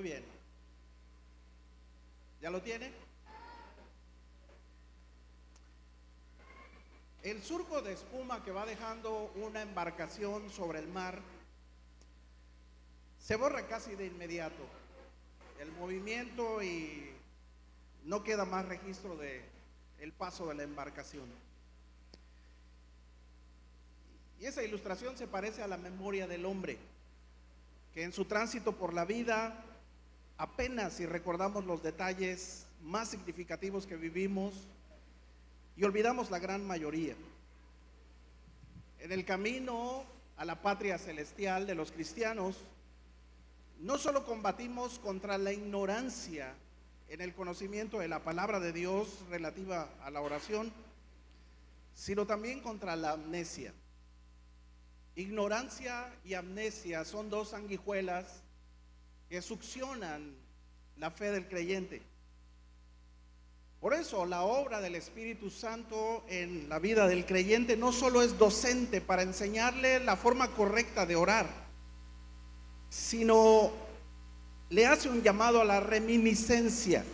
bien. ¿Ya lo tiene? El surco de espuma que va dejando una embarcación sobre el mar se borra casi de inmediato. El movimiento y no queda más registro de el paso de la embarcación. Y esa ilustración se parece a la memoria del hombre, que en su tránsito por la vida, apenas si recordamos los detalles más significativos que vivimos y olvidamos la gran mayoría. En el camino a la patria celestial de los cristianos, no solo combatimos contra la ignorancia en el conocimiento de la palabra de Dios relativa a la oración, sino también contra la amnesia. Ignorancia y amnesia son dos sanguijuelas que succionan la fe del creyente. Por eso la obra del Espíritu Santo en la vida del creyente no solo es docente para enseñarle la forma correcta de orar, sino le hace un llamado a la reminiscencia,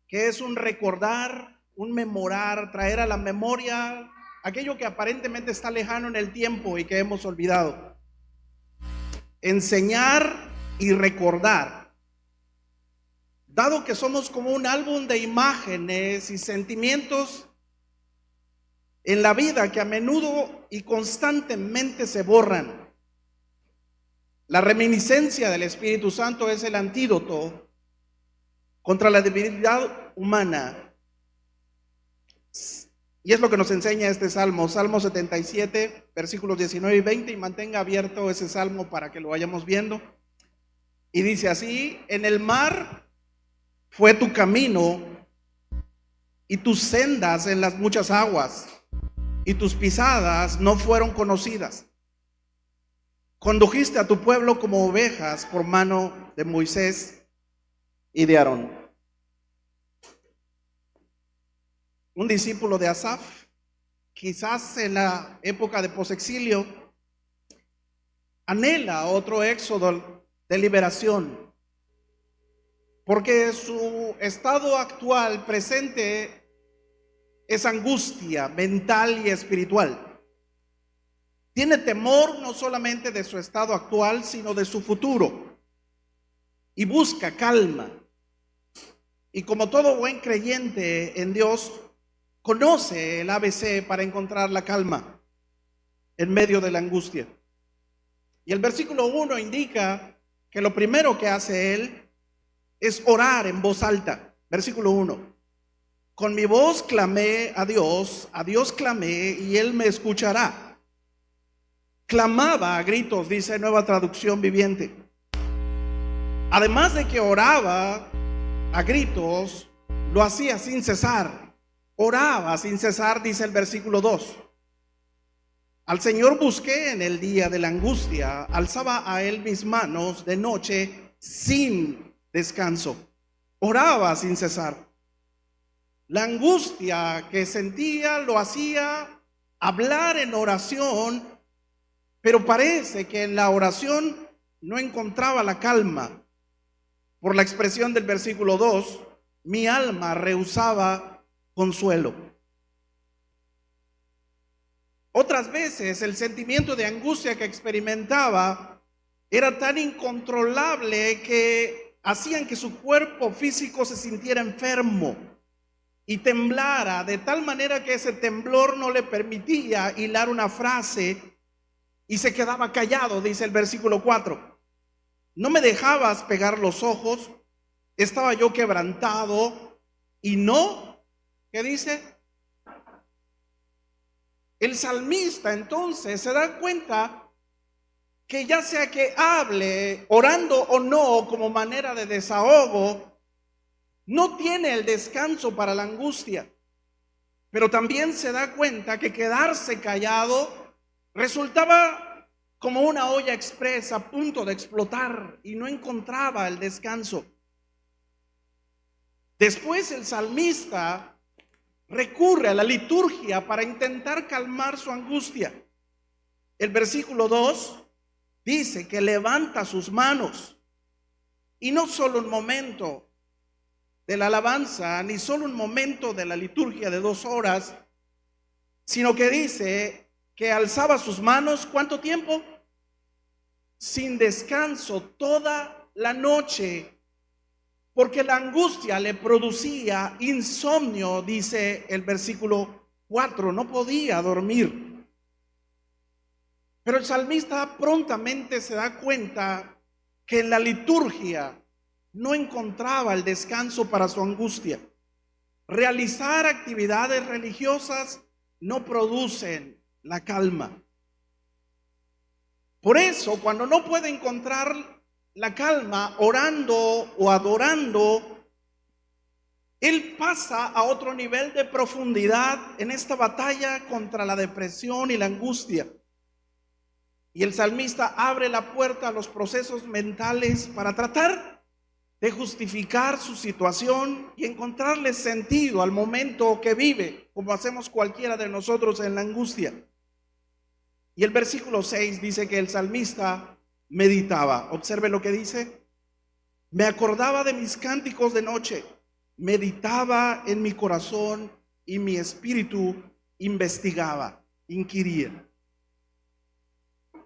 que es un recordar, un memorar, traer a la memoria aquello que aparentemente está lejano en el tiempo y que hemos olvidado. Enseñar y recordar. Dado que somos como un álbum de imágenes y sentimientos en la vida que a menudo y constantemente se borran, la reminiscencia del Espíritu Santo es el antídoto contra la debilidad humana. Y es lo que nos enseña este salmo, Salmo 77, versículos 19 y 20, y mantenga abierto ese salmo para que lo vayamos viendo. Y dice así: en el mar fue tu camino y tus sendas en las muchas aguas, y tus pisadas no fueron conocidas. Condujiste a tu pueblo como ovejas por mano de Moisés y de Aarón. Un discípulo de Asaf, quizás en la época de posexilio, anhela otro éxodo de liberación, porque su estado actual presente es angustia mental y espiritual. Tiene temor no solamente de su estado actual, sino de su futuro, y busca calma. Y como todo buen creyente en Dios, conoce el ABC para encontrar la calma en medio de la angustia. Y el versículo 1 indica que lo primero que hace él es orar en voz alta. Versículo 1. Con mi voz clamé a Dios clamé y Él me escuchará. Clamaba a gritos, dice Nueva Traducción Viviente. Además de que oraba a gritos, lo hacía sin cesar. Oraba sin cesar, dice el versículo 2. Al Señor busqué en el día de la angustia, alzaba a Él mis manos de noche sin descanso. Oraba sin cesar. La angustia que sentía lo hacía hablar en oración, pero parece que en la oración no encontraba la calma. Por la expresión del versículo 2, mi alma rehusaba consuelo. Otras veces el sentimiento de angustia que experimentaba era tan incontrolable que hacían que su cuerpo físico se sintiera enfermo y temblara de tal manera que ese temblor no le permitía hilar una frase y se quedaba callado, dice el versículo 4. No me dejabas pegar los ojos, estaba yo quebrantado y no, ¿qué dice? El salmista entonces se da cuenta que ya sea que hable, orando o no, como manera de desahogo, no tiene el descanso para la angustia. Pero también se da cuenta que quedarse callado resultaba como una olla expresa a punto de explotar y no encontraba el descanso. Después el salmista recurre a la liturgia para intentar calmar su angustia. El versículo 2 dice que levanta sus manos. Y no solo un momento de la alabanza, ni solo un momento de la liturgia de 2 horas, sino que dice que alzaba sus manos, ¿cuánto tiempo? Sin descanso, toda la noche, porque la angustia le producía insomnio, dice el versículo 4, no podía dormir. Pero el salmista prontamente se da cuenta que en la liturgia no encontraba el descanso para su angustia. Realizar actividades religiosas no producen la calma. Por eso, cuando no puede encontrar la calma orando o adorando, él pasa a otro nivel de profundidad en esta batalla contra la depresión y la angustia. Y el salmista abre la puerta a los procesos mentales para tratar de justificar su situación y encontrarle sentido al momento que vive, como hacemos cualquiera de nosotros en la angustia. Y el versículo 6 dice que el salmista meditaba. Observe lo que dice. Me acordaba de mis cánticos de noche, meditaba en mi corazón y mi espíritu investigaba, inquiría.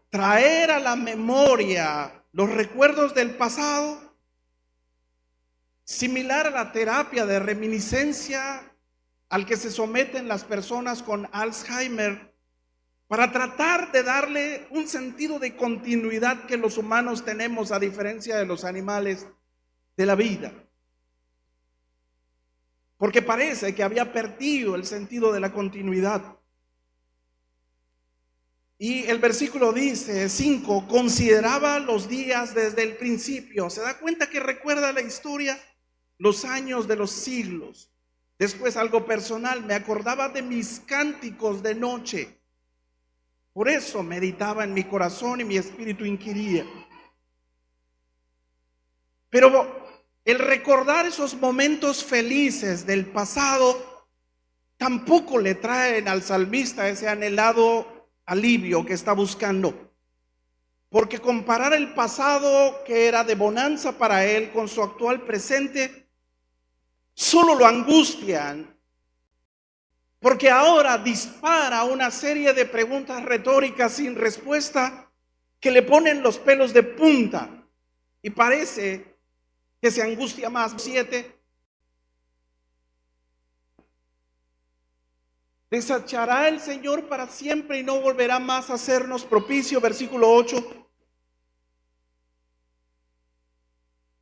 Traer a la memoria los recuerdos del pasado, similar a la terapia de reminiscencia al que se someten las personas con Alzheimer, para tratar de darle un sentido de continuidad que los humanos tenemos a diferencia de los animales de la vida. Porque parece que había perdido el sentido de la continuidad. Y el versículo dice 5, consideraba los días desde el principio. Se da cuenta que recuerda la historia, los años de los siglos. Después algo personal, me acordaba de mis cánticos de noche. Por eso meditaba en mi corazón y mi espíritu inquiría. Pero el recordar esos momentos felices del pasado tampoco le traen al salmista ese anhelado alivio que está buscando. Porque comparar el pasado, que era de bonanza para él, con su actual presente, solo lo angustian. Porque ahora dispara una serie de preguntas retóricas sin respuesta que le ponen los pelos de punta y parece que se angustia más. 7. Desechará el Señor para siempre y no volverá más a hacernos propicio. Versículo 8.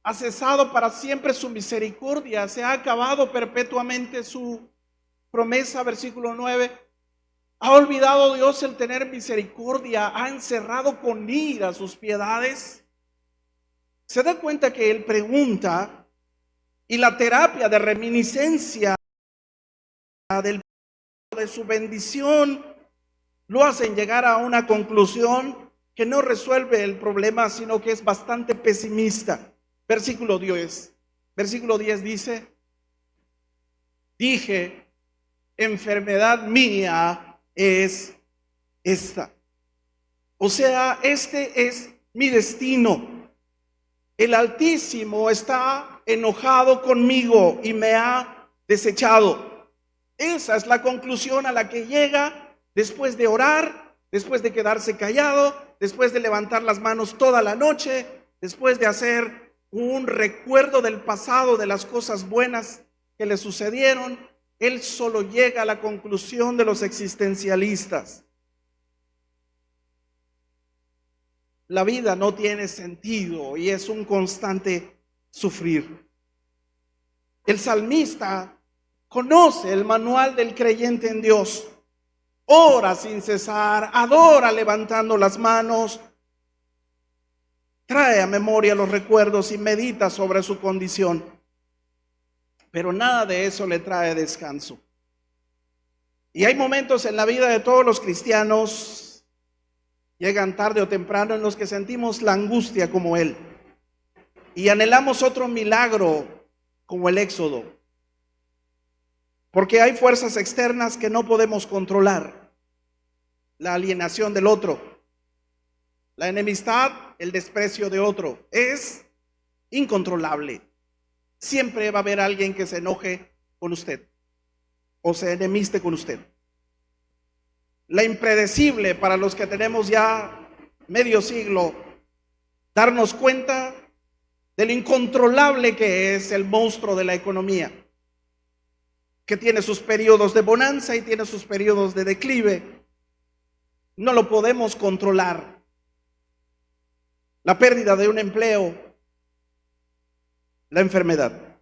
Ha cesado para siempre su misericordia, se ha acabado perpetuamente su promesa. Versículo 9. ¿Ha olvidado Dios el tener misericordia? ¿Ha encerrado con ira sus piedades? Se da cuenta que él pregunta, y la terapia de reminiscencia de su bendición lo hacen llegar a una conclusión que no resuelve el problema, sino que es bastante pesimista. Versículo 10 dice, dije, enfermedad mía es esta. O sea, este es mi destino. El Altísimo está enojado conmigo y me ha desechado. Esa es la conclusión a la que llega después de orar, después de quedarse callado, después de levantar las manos toda la noche, después de hacer un recuerdo del pasado, de las cosas buenas que le sucedieron. Él solo llega a la conclusión de los existencialistas. La vida no tiene sentido y es un constante sufrir. El salmista conoce el manual del creyente en Dios. Ora sin cesar, adora levantando las manos, trae a memoria los recuerdos y medita sobre su condición. Pero nada de eso le trae descanso. Y hay momentos en la vida de todos los cristianos, llegan tarde o temprano, en los que sentimos la angustia como él y anhelamos otro milagro como el Éxodo, porque hay fuerzas externas que no podemos controlar: la alienación del otro, la enemistad, el desprecio de otro. Es incontrolable. Siempre va a haber alguien que se enoje con usted o se enemiste con usted. La impredecible, para los que tenemos ya medio siglo, darnos cuenta de lo incontrolable que es el monstruo de la economía, que tiene sus periodos de bonanza y tiene sus periodos de declive. No lo podemos controlar. La pérdida de un empleo, la enfermedad.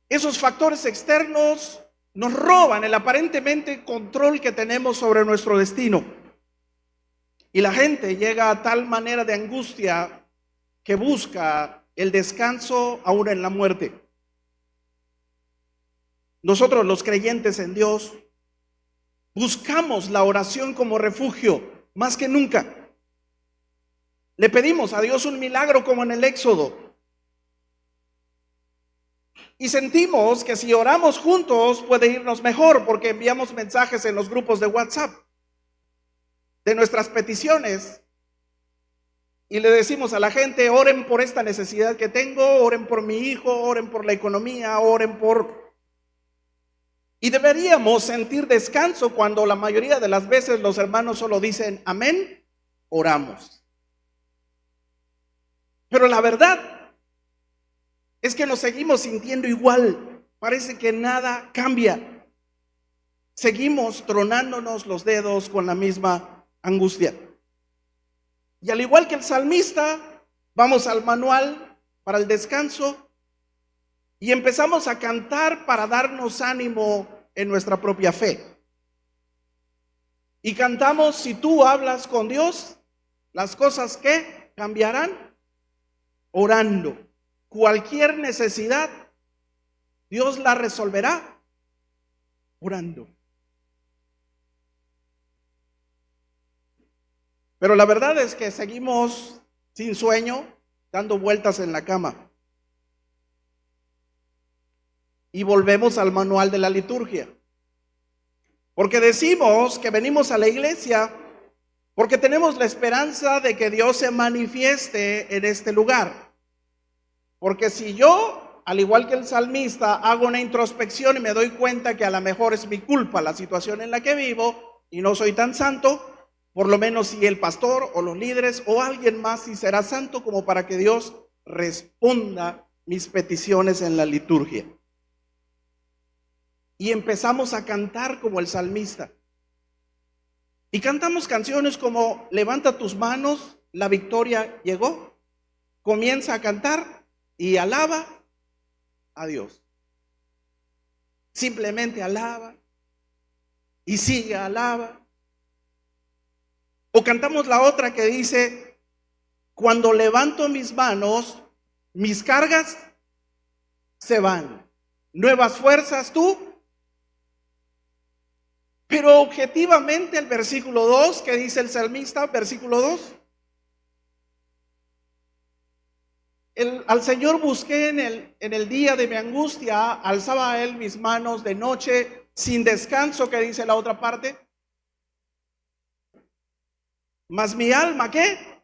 Esos factores externos nos roban el aparentemente control que tenemos sobre nuestro destino. Y la gente llega a tal manera de angustia que busca el descanso aún en la muerte. Nosotros los creyentes en Dios buscamos la oración como refugio más que nunca. Le pedimos a Dios un milagro como en el Éxodo. Y sentimos que si oramos juntos puede irnos mejor porque enviamos mensajes en los grupos de WhatsApp de nuestras peticiones y le decimos a la gente: oren por esta necesidad que tengo, oren por mi hijo, oren por la economía, oren por... Y deberíamos sentir descanso cuando la mayoría de las veces los hermanos solo dicen amén, oramos. Pero la verdad es que nos seguimos sintiendo igual. Parece que nada cambia. Seguimos tronándonos los dedos con la misma angustia. Y al igual que el salmista, vamos al manual para el descanso y empezamos a cantar para darnos ánimo en nuestra propia fe. Y cantamos: si tú hablas con Dios, las cosas que cambiarán orando. Cualquier necesidad, Dios la resolverá orando. Pero la verdad es que seguimos sin sueño, dando vueltas en la cama. Y volvemos al manual de la liturgia. Porque decimos que venimos a la iglesia porque tenemos la esperanza de que Dios se manifieste en este lugar. Porque si yo, al igual que el salmista, hago una introspección y me doy cuenta que a lo mejor es mi culpa la situación en la que vivo y no soy tan santo, por lo menos si el pastor o los líderes o alguien más sí será santo como para que Dios responda mis peticiones en la liturgia. Y empezamos a cantar como el salmista. Y cantamos canciones como levanta tus manos, la victoria llegó. Comienza a cantar y alaba a Dios. Simplemente alaba y sigue, alaba. O cantamos la otra que dice: cuando levanto mis manos, mis cargas se van. Nuevas fuerzas tú. Pero objetivamente el versículo 2, que dice el salmista, versículo 2. Al Señor busqué en el día de mi angustia, alzaba a Él mis manos de noche, sin descanso, que dice la otra parte. Mas mi alma, ¿qué?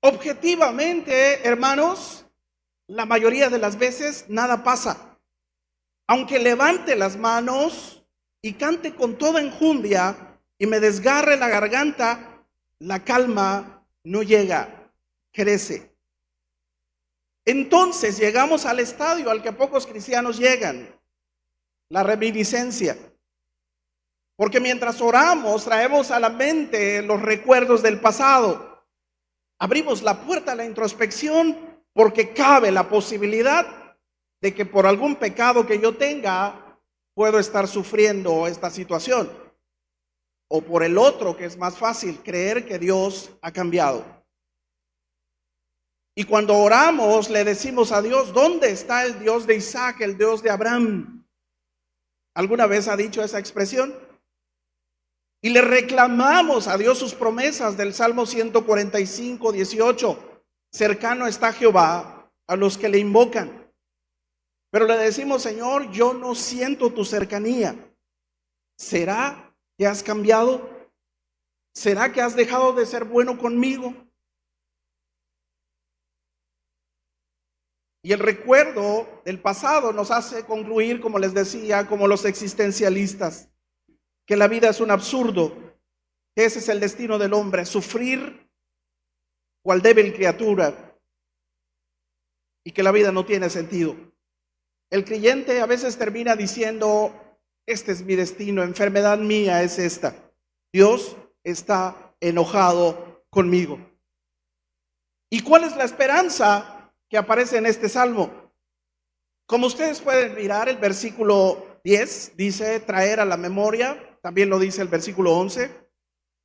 Objetivamente, hermanos, la mayoría de las veces nada pasa. Aunque levante las manos y cante con toda enjundia y me desgarre la garganta, la calma no llega, crece. Entonces llegamos al estadio al que pocos cristianos llegan, la reminiscencia. Porque mientras oramos traemos a la mente los recuerdos del pasado. Abrimos la puerta a la introspección porque cabe la posibilidad de que por algún pecado que yo tenga puedo estar sufriendo esta situación. O por el otro, que es más fácil, creer que Dios ha cambiado. Y cuando oramos le decimos a Dios: ¿dónde está el Dios de Isaac, el Dios de Abraham? ¿Alguna vez ha dicho esa expresión? Y le reclamamos a Dios sus promesas del Salmo 145, 18. Cercano está Jehová a los que le invocan. Pero le decimos: Señor, yo no siento tu cercanía. ¿Será que has cambiado? ¿Será que has dejado de ser bueno conmigo? Y el recuerdo del pasado nos hace concluir, como les decía, como los existencialistas, que la vida es un absurdo, que ese es el destino del hombre, sufrir cual débil criatura, y que la vida no tiene sentido. El creyente a veces termina diciendo: este es mi destino, enfermedad mía es esta. Dios está enojado conmigo. ¿Y cuál es la esperanza que aparece en este salmo? Como ustedes pueden mirar, el versículo 10 dice traer a la memoria, también lo dice el versículo 11,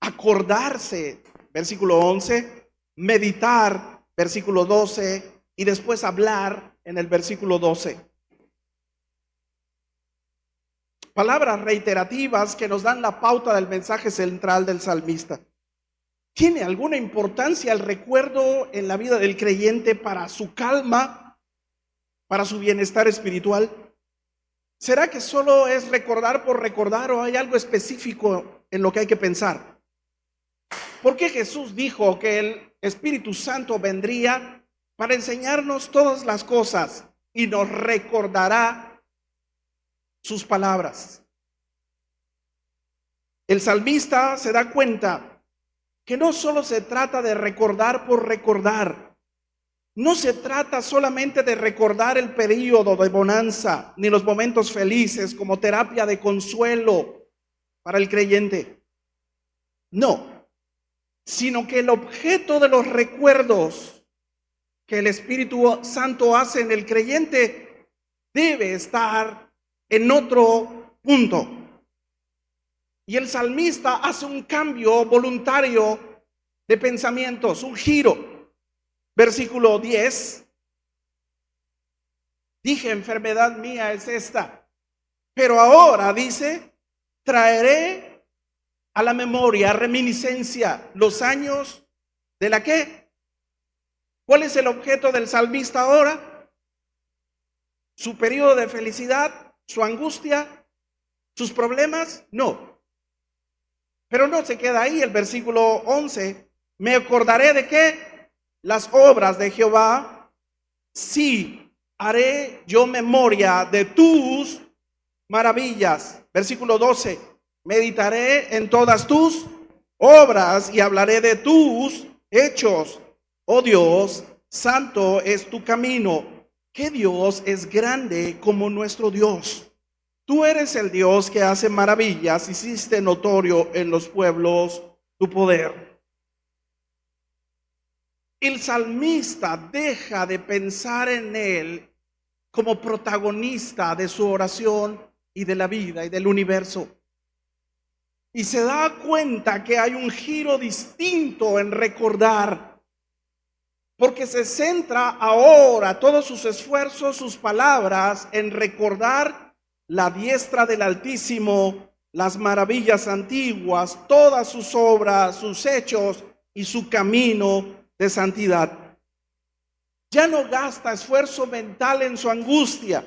acordarse, versículo 11, meditar, versículo 12, y después hablar en el versículo 12. Palabras reiterativas que nos dan la pauta del mensaje central del salmista. ¿Tiene alguna importancia el recuerdo en la vida del creyente para su calma, para su bienestar espiritual? ¿Será que solo es recordar por recordar o hay algo específico en lo que hay que pensar? ¿Por qué Jesús dijo que el Espíritu Santo vendría para enseñarnos todas las cosas y nos recordará sus palabras? El salmista se da cuenta que no solo se trata de recordar por recordar, no se trata solamente de recordar el período de bonanza, ni los momentos felices como terapia de consuelo para el creyente. No, sino que el objeto de los recuerdos que el Espíritu Santo hace en el creyente debe estar en otro punto. Y el salmista hace un cambio voluntario de pensamientos, un giro. Versículo 10. Dije, enfermedad mía es esta. Pero ahora dice, traeré a la memoria, reminiscencia, los años de la ¿qué? ¿Cuál es el objeto del salmista ahora? ¿Su periodo de felicidad? ¿Su angustia? ¿Sus problemas? No. Pero no se queda ahí, el versículo 11. Me acordaré de ¿qué? Las obras de Jehová. Sí, haré yo memoria de tus maravillas. Versículo 12. Meditaré en todas tus obras y hablaré de tus hechos. Oh Dios, santo es tu camino. ¿Qué Dios es grande como nuestro Dios? Tú eres el Dios que hace maravillas, hiciste notorio en los pueblos tu poder. El salmista deja de pensar en él como protagonista de su oración y de la vida y del universo. Y se da cuenta que hay un giro distinto en recordar, porque se centra ahora todos sus esfuerzos, sus palabras en recordar la diestra del Altísimo, las maravillas antiguas, todas sus obras, sus hechos y su camino de santidad. Ya no gasta esfuerzo mental en su angustia,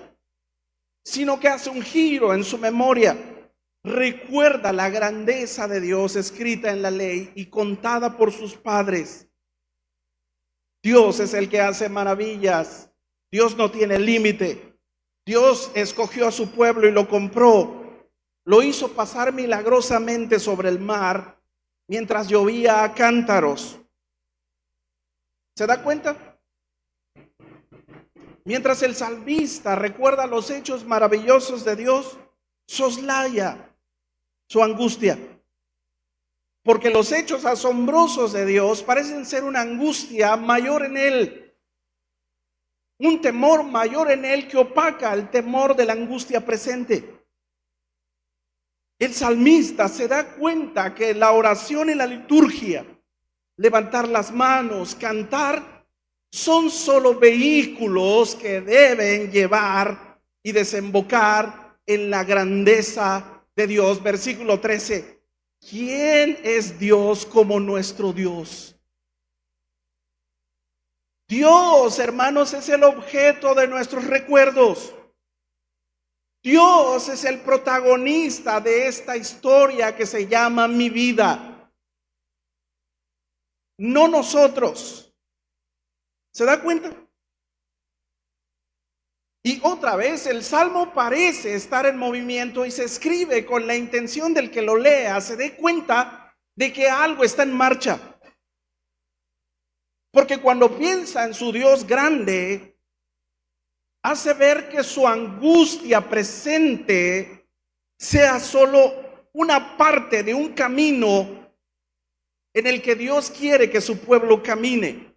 sino que hace un giro en su memoria. Recuerda la grandeza de Dios escrita en la ley y contada por sus padres. Dios es el que hace maravillas. Dios no tiene límite. Dios escogió a su pueblo y lo compró. Lo hizo pasar milagrosamente sobre el mar mientras llovía a cántaros. ¿Se da cuenta? Mientras el salmista recuerda los hechos maravillosos de Dios, soslaya su angustia. Porque los hechos asombrosos de Dios parecen ser una angustia mayor en él. Un temor mayor en él que opaca el temor de la angustia presente. El salmista se da cuenta que la oración y la liturgia, levantar las manos, cantar, son solo vehículos que deben llevar y desembocar en la grandeza de Dios. Versículo 13. ¿Quién es Dios como nuestro Dios? Dios, hermanos, es el objeto de nuestros recuerdos. Dios es el protagonista de esta historia que se llama mi vida. No nosotros. ¿Se da cuenta? Y otra vez el salmo parece estar en movimiento y se escribe con la intención del que lo lea se dé cuenta de que algo está en marcha. Porque cuando piensa en su Dios grande, hace ver que su angustia presente sea solo una parte de un camino en el que Dios quiere que su pueblo camine.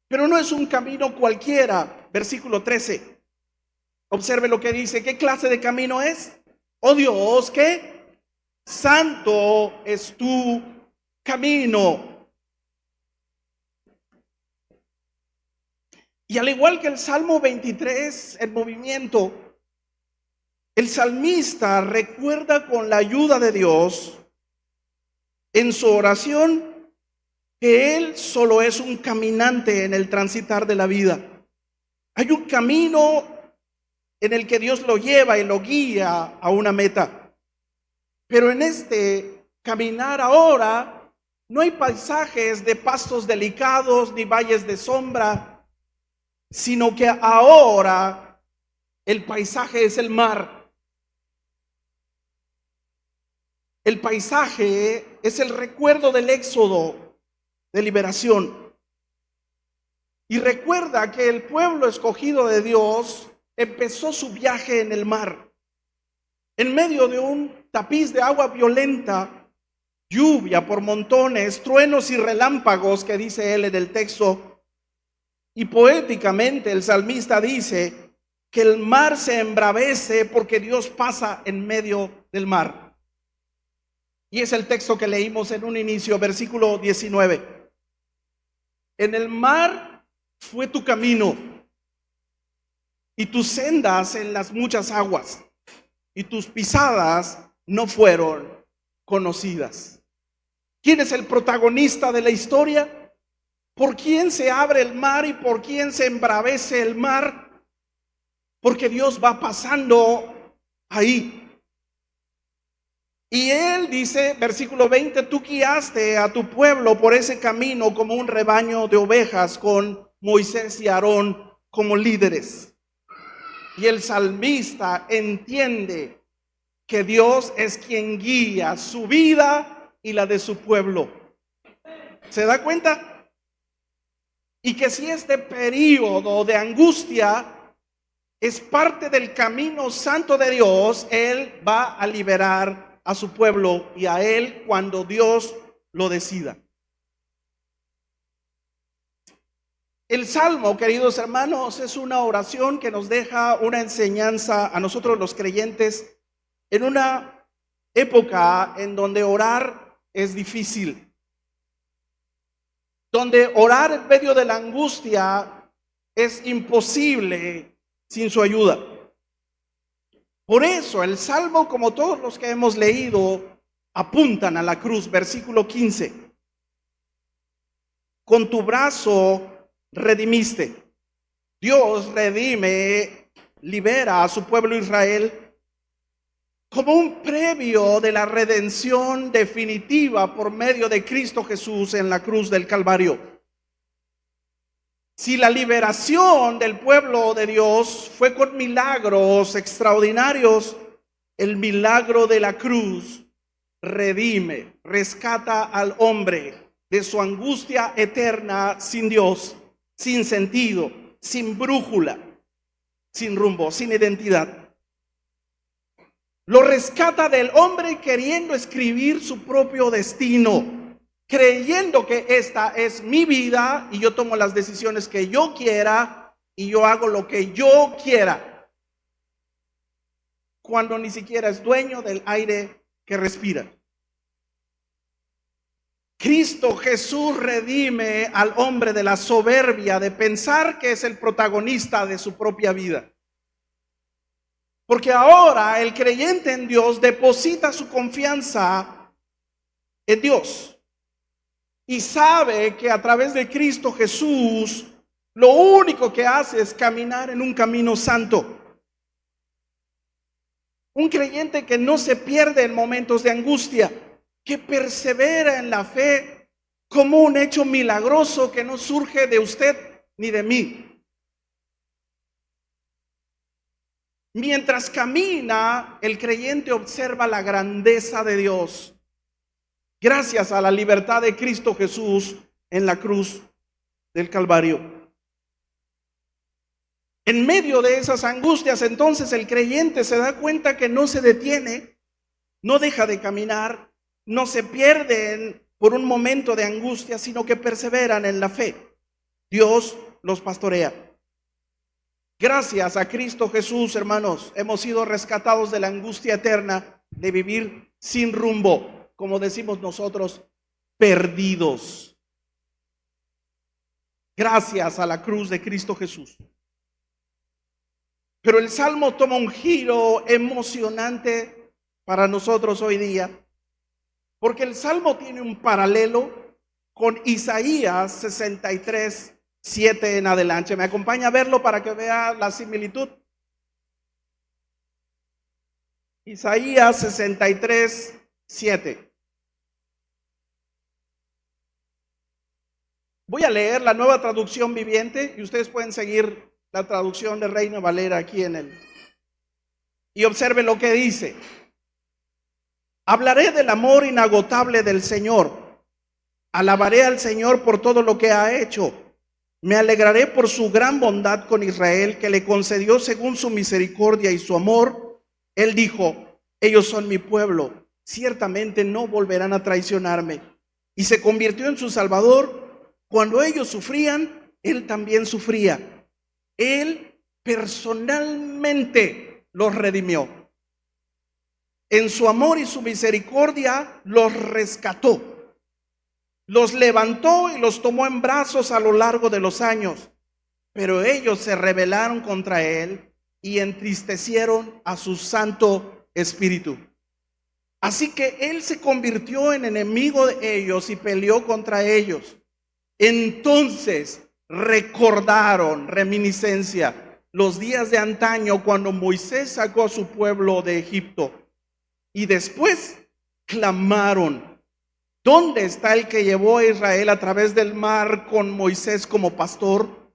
Pero no es un camino cualquiera. Versículo 13. Observe lo que dice. ¿Qué clase de camino es? Oh Dios, ¿qué? Santo es tu camino. Y al igual que el Salmo 23 en movimiento, el salmista recuerda con la ayuda de Dios en su oración que él solo es un caminante en el transitar de la vida. Hay un camino en el que Dios lo lleva y lo guía a una meta. Pero en este caminar ahora no hay paisajes de pastos delicados ni valles de sombra, sino que ahora el paisaje es el mar. El paisaje es el recuerdo del éxodo de liberación. Y recuerda que el pueblo escogido de Dios empezó su viaje en el mar, en medio de un tapiz de agua violenta, lluvia por montones, truenos y relámpagos que dice él en el texto. Y poéticamente el salmista dice que el mar se embravece porque Dios pasa en medio del mar. Y es el texto que leímos en un inicio, versículo 19. En el mar fue tu camino, y tus sendas en las muchas aguas, y tus pisadas no fueron conocidas. ¿Quién es el protagonista de la historia? ¿Por quién se abre el mar y por quién se embravece el mar? Porque Dios va pasando ahí. Y él dice, versículo 20, tú guiaste a tu pueblo por ese camino como un rebaño de ovejas, con Moisés y Aarón como líderes. Y el salmista entiende que Dios es quien guía su vida y la de su pueblo. ¿Se da cuenta? Y que si este periodo de angustia es parte del camino santo de Dios, Él va a liberar a su pueblo y a Él cuando Dios lo decida. El Salmo, queridos hermanos, es una oración que nos deja una enseñanza a nosotros los creyentes en una época en donde orar es difícil, donde orar en medio de la angustia es imposible sin su ayuda. Por eso el Salmo, como todos los que hemos leído, apuntan a la cruz. Versículo 15. Con tu brazo redimiste. Dios redime, libera a su pueblo Israel como un previo de la redención definitiva por medio de Cristo Jesús en la cruz del Calvario. Si la liberación del pueblo de Dios fue con milagros extraordinarios, el milagro de la cruz redime, rescata al hombre de su angustia eterna sin Dios, sin sentido, sin brújula, sin rumbo, sin identidad. Lo rescata del hombre queriendo escribir su propio destino, creyendo que esta es mi vida y yo tomo las decisiones que yo quiera y yo hago lo que yo quiera, cuando ni siquiera es dueño del aire que respira. Cristo Jesús redime al hombre de la soberbia de pensar que es el protagonista de su propia vida. Porque ahora el creyente en Dios deposita su confianza en Dios y sabe que a través de Cristo Jesús lo único que hace es caminar en un camino santo. Un creyente que no se pierde en momentos de angustia, que persevera en la fe como un hecho milagroso que no surge de usted ni de mí. Mientras camina, el creyente observa la grandeza de Dios, gracias a la libertad de Cristo Jesús en la cruz del Calvario. En medio de esas angustias, entonces el creyente se da cuenta que no se detiene, no deja de caminar, no se pierden por un momento de angustia, sino que perseveran en la fe. Dios los pastorea. Gracias a Cristo Jesús, hermanos, hemos sido rescatados de la angustia eterna de vivir sin rumbo, como decimos nosotros, perdidos. Gracias a la cruz de Cristo Jesús. Pero el Salmo toma un giro emocionante para nosotros hoy día, porque el Salmo tiene un paralelo con Isaías 63, 7 en adelante. ¿Me acompaña a verlo para que vea la similitud? Isaías 63, 7. Voy a leer la Nueva Traducción Viviente y ustedes pueden seguir la traducción de Reina Valera aquí en él. Y observen lo que dice. Hablaré del amor inagotable del Señor. Alabaré al Señor por todo lo que ha hecho. Me alegraré por su gran bondad con Israel, que le concedió según su misericordia y su amor. Él dijo: ellos son mi pueblo, ciertamente no volverán a traicionarme. Y se convirtió en su Salvador. Cuando ellos sufrían, Él también sufría. Él personalmente los redimió. En su amor y su misericordia los rescató. Los levantó y los tomó en brazos a lo largo de los años, pero ellos se rebelaron contra él y entristecieron a su Santo Espíritu. Así que él se convirtió en enemigo de ellos y peleó contra ellos. Entonces recordaron, reminiscencia, los días de antaño cuando Moisés sacó a su pueblo de Egipto. Y después clamaron: ¿dónde está el que llevó a Israel a través del mar con Moisés como pastor?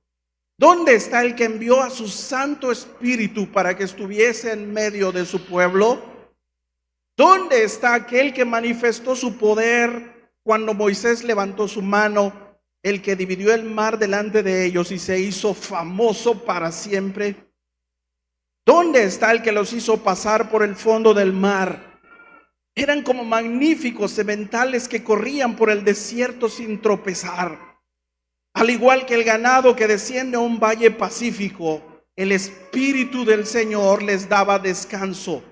¿Dónde está el que envió a su Santo Espíritu para que estuviese en medio de su pueblo? ¿Dónde está aquel que manifestó su poder cuando Moisés levantó su mano, el que dividió el mar delante de ellos y se hizo famoso para siempre? ¿Dónde está el que los hizo pasar por el fondo del mar? Eran como magníficos sementales que corrían por el desierto sin tropezar. Al igual que el ganado que desciende a un valle pacífico, el Espíritu del Señor les daba descanso.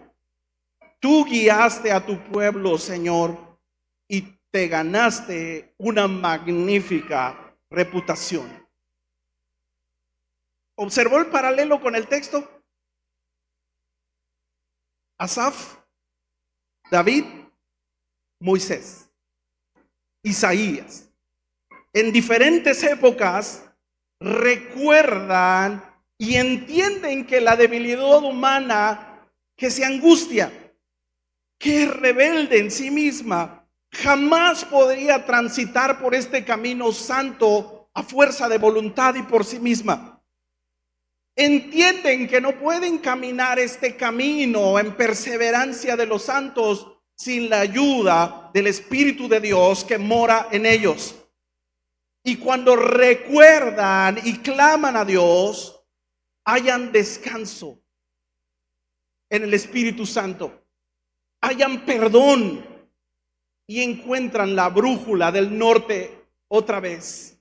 Tú guiaste a tu pueblo, Señor, y te ganaste una magnífica reputación. ¿Observó el paralelo con el texto? Asaf, David, Moisés, Isaías, en diferentes épocas recuerdan y entienden que la debilidad humana, que se angustia, que es rebelde en sí misma, jamás podría transitar por este camino santo a fuerza de voluntad y por sí misma. Entienden que no pueden caminar este camino en perseverancia de los santos sin la ayuda del Espíritu de Dios que mora en ellos. Y cuando recuerdan y claman a Dios, hallan descanso en el Espíritu Santo, hallan perdón y encuentran la brújula del norte otra vez,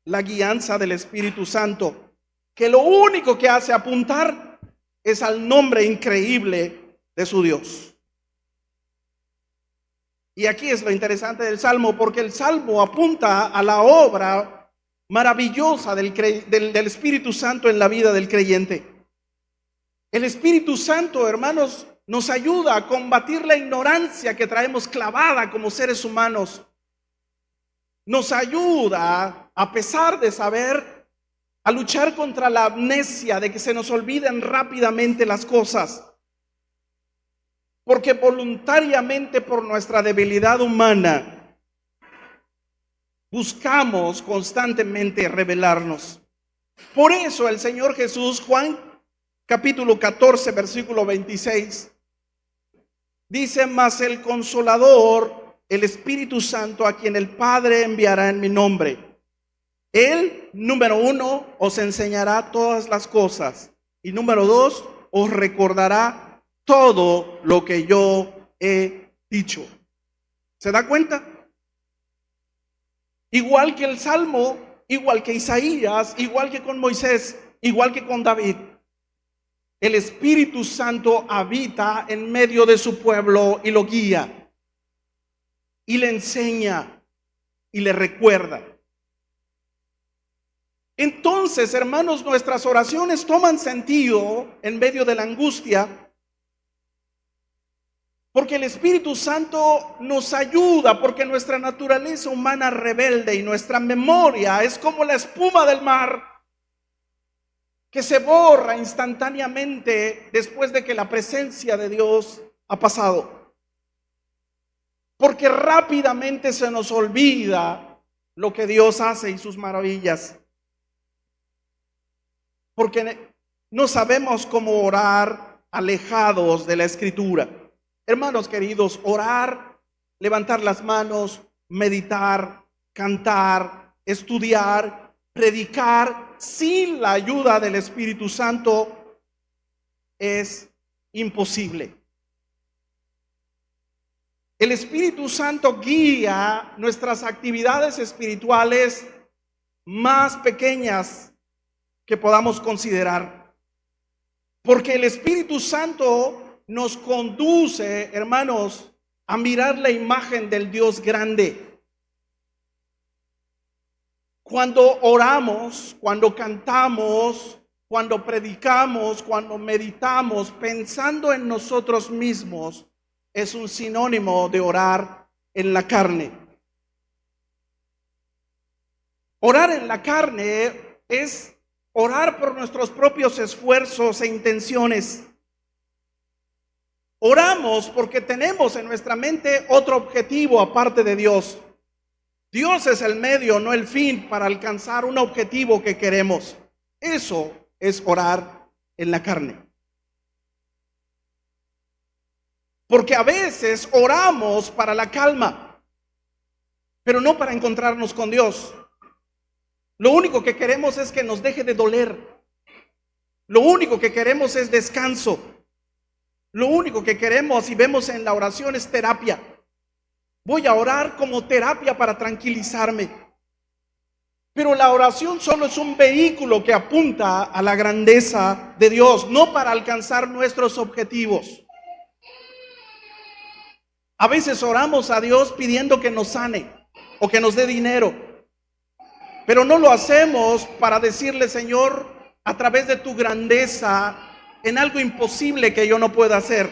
la guianza del Espíritu Santo, que lo único que hace apuntar es al nombre increíble de su Dios. Y aquí es lo interesante del Salmo, porque el Salmo apunta a la obra maravillosa del Espíritu Santo en la vida del creyente. El Espíritu Santo, hermanos, nos ayuda a combatir la ignorancia que traemos clavada como seres humanos. Nos ayuda, a pesar de saber, a luchar contra la amnesia de que se nos olviden rápidamente las cosas. Porque voluntariamente, por nuestra debilidad humana, buscamos constantemente rebelarnos. Por eso el Señor Jesús, Juan capítulo 14, versículo 26, dice: mas el Consolador, el Espíritu Santo, a quien el Padre enviará en mi nombre, Él, número 1, os enseñará todas las cosas, y número 2, os recordará todo lo que yo he dicho. ¿Se da cuenta? Igual que el Salmo, igual que Isaías, igual que con Moisés, igual que con David, el Espíritu Santo habita en medio de su pueblo y lo guía, y le enseña, y le recuerda. Entonces, hermanos, nuestras oraciones toman sentido en medio de la angustia, porque el Espíritu Santo nos ayuda, porque nuestra naturaleza humana rebelde y nuestra memoria es como la espuma del mar, que se borra instantáneamente después de que la presencia de Dios ha pasado. Porque rápidamente se nos olvida lo que Dios hace y sus maravillas. Porque no sabemos cómo orar alejados de la Escritura. Hermanos queridos, orar, levantar las manos, meditar, cantar, estudiar, predicar sin la ayuda del Espíritu Santo es imposible. El Espíritu Santo guía nuestras actividades espirituales más pequeñas que podamos considerar, porque el Espíritu Santo nos conduce, hermanos, a mirar la imagen del Dios grande. Cuando oramos, cuando cantamos, cuando predicamos, cuando meditamos, pensando en nosotros mismos, es un sinónimo de orar en la carne. Orar en la carne es orar por nuestros propios esfuerzos e intenciones. Oramos porque tenemos en nuestra mente otro objetivo aparte de Dios. Dios es el medio, no el fin, para alcanzar un objetivo que queremos. Eso es orar en la carne. Porque a veces oramos para la calma, pero no para encontrarnos con Dios. Lo único que queremos es que nos deje de doler. Lo único que queremos es descanso. Lo único que queremos y vemos en la oración es terapia. Voy a orar como terapia para tranquilizarme. Pero la oración solo es un vehículo que apunta a la grandeza de Dios, no para alcanzar nuestros objetivos. A veces oramos a Dios pidiendo que nos sane o que nos dé dinero, pero no lo hacemos para decirle: Señor, a través de tu grandeza, en algo imposible que yo no pueda hacer,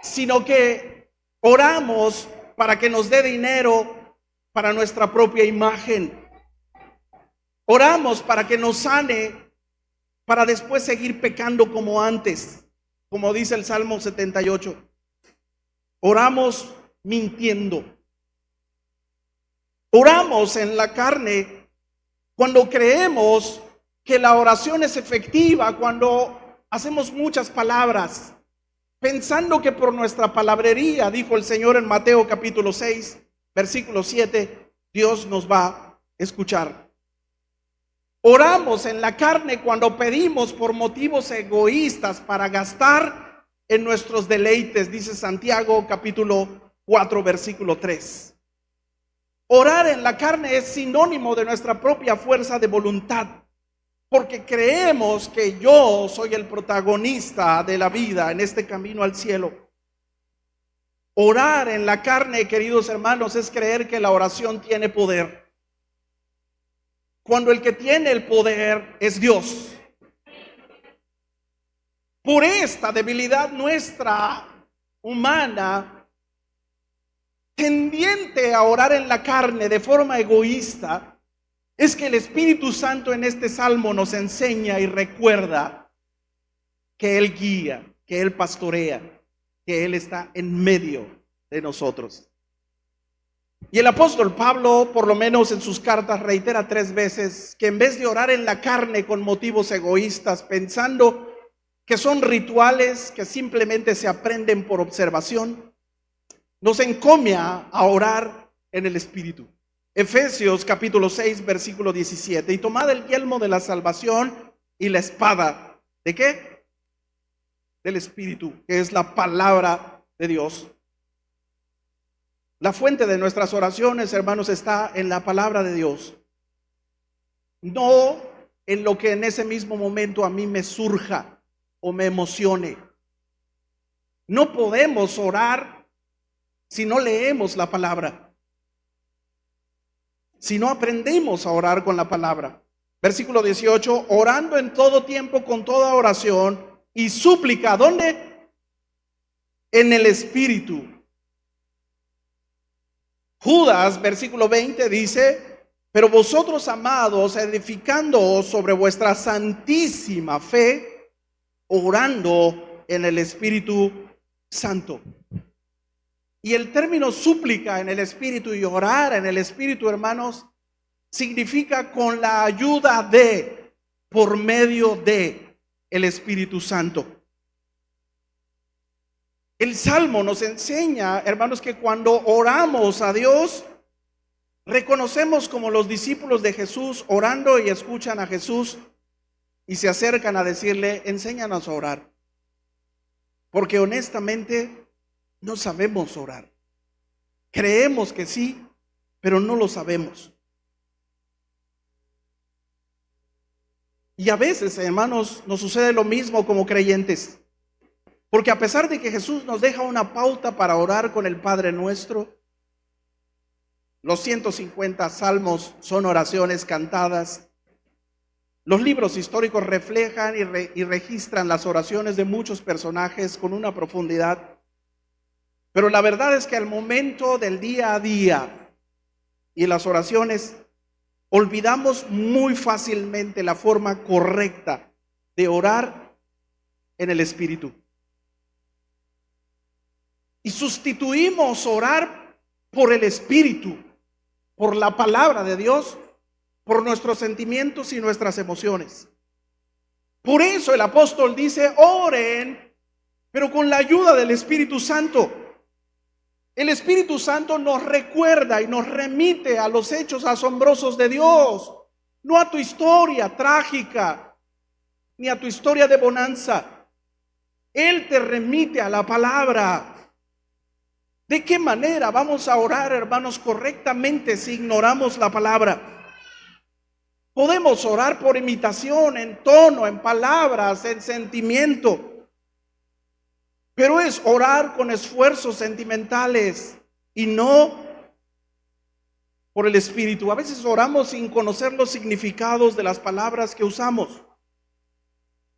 sino que oramos para que nos dé dinero para nuestra propia imagen. Oramos para que nos sane, para después seguir pecando como antes, como dice el Salmo 78. Oramos mintiendo. Oramos en la carne cuando creemos que la oración es efectiva, cuando hacemos muchas palabras, pensando que por nuestra palabrería, dijo el Señor en Mateo capítulo 6, versículo 7, Dios nos va a escuchar. Oramos en la carne cuando pedimos por motivos egoístas para gastar en nuestros deleites, dice Santiago capítulo 4, versículo 3. Orar en la carne es sinónimo de nuestra propia fuerza de voluntad, porque creemos que yo soy el protagonista de la vida en este camino al cielo. Orar en la carne, queridos hermanos, es creer que la oración tiene poder, cuando el que tiene el poder es Dios. Por esta debilidad nuestra humana, tendiente a orar en la carne de forma egoísta, es que el Espíritu Santo en este salmo nos enseña y recuerda que Él guía, que Él pastorea, que Él está en medio de nosotros. Y el apóstol Pablo, por lo menos en sus cartas, reitera 3 veces que en vez de orar en la carne con motivos egoístas, pensando que son rituales que simplemente se aprenden por observación, nos encomia a orar en el Espíritu. Efesios capítulo 6, versículo 17. Y tomad el yelmo de la salvación y la espada. ¿De qué? Del Espíritu, que es la palabra de Dios. La fuente de nuestras oraciones, hermanos, está en la palabra de Dios. No en lo que en ese mismo momento a mí me surja o me emocione. No podemos orar si no leemos la palabra, si no aprendemos a orar con la palabra. Versículo 18, orando en todo tiempo con toda oración y súplica. ¿Dónde? En el Espíritu. Judas, versículo 20, dice: pero vosotros, amados, edificándoos sobre vuestra santísima fe, orando en el Espíritu Santo. Y el término súplica en el Espíritu y orar en el Espíritu, hermanos, significa con la ayuda de, por medio de el Espíritu Santo. El Salmo nos enseña, hermanos, que cuando oramos a Dios, reconocemos como los discípulos de Jesús orando y escuchan a Jesús y se acercan a decirle: enséñanos a orar. Porque honestamente no sabemos orar. Creemos que sí, pero no lo sabemos. Y a veces, hermanos, nos sucede lo mismo como creyentes. Porque a pesar de que Jesús nos deja una pauta para orar con el Padre Nuestro, los 150 salmos son oraciones cantadas. Los libros históricos reflejan y registran las oraciones de muchos personajes con una profundidad. Pero la verdad es que al momento del día a día y las oraciones, olvidamos muy fácilmente la forma correcta de orar en el Espíritu. Y sustituimos orar por el Espíritu, por la palabra de Dios, por nuestros sentimientos y nuestras emociones. Por eso el apóstol dice: oren, pero con la ayuda del Espíritu Santo. El Espíritu Santo nos recuerda y nos remite a los hechos asombrosos de Dios, no a tu historia trágica, ni a tu historia de bonanza. Él te remite a la palabra. ¿De qué manera vamos a orar, hermanos, correctamente si ignoramos la palabra? Podemos orar por imitación, en tono, en palabras, en sentimiento. Pero es orar con esfuerzos sentimentales y no por el Espíritu. A veces oramos sin conocer los significados de las palabras que usamos.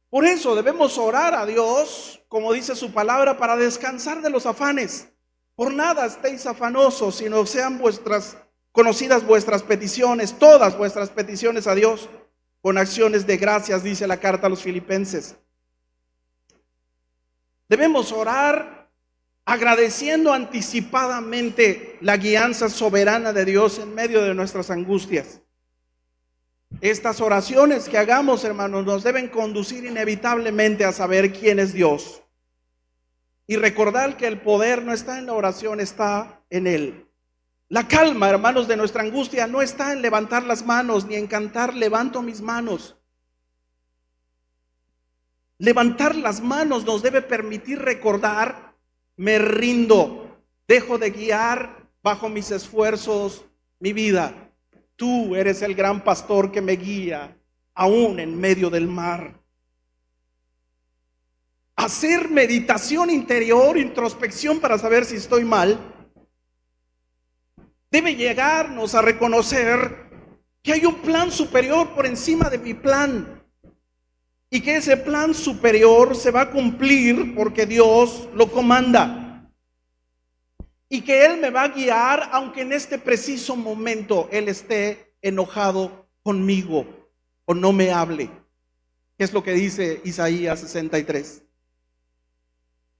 Por eso debemos orar a Dios, como dice su palabra, para descansar de los afanes. Por nada estéis afanosos, sino sean conocidas vuestras peticiones, todas vuestras peticiones a Dios, con acciones de gracias, dice la carta a los Filipenses. Debemos orar agradeciendo anticipadamente la guianza soberana de Dios en medio de nuestras angustias. Estas oraciones que hagamos, hermanos, nos deben conducir inevitablemente a saber quién es Dios. Y recordar que el poder no está en la oración, está en Él. La calma, hermanos, de nuestra angustia no está en levantar las manos ni en cantar levanto mis manos. Levantar las manos nos debe permitir recordar: me rindo, dejo de guiar bajo mis esfuerzos mi vida. Tú eres el gran pastor que me guía aún en medio del mar. Hacer meditación interior, introspección para saber si estoy mal, debe llegarnos a reconocer que hay un plan superior por encima de mi plan. Y que ese plan superior se va a cumplir porque Dios lo comanda. Y que Él me va a guiar aunque en este preciso momento Él esté enojado conmigo o no me hable. ¿Qué es lo que dice Isaías 63?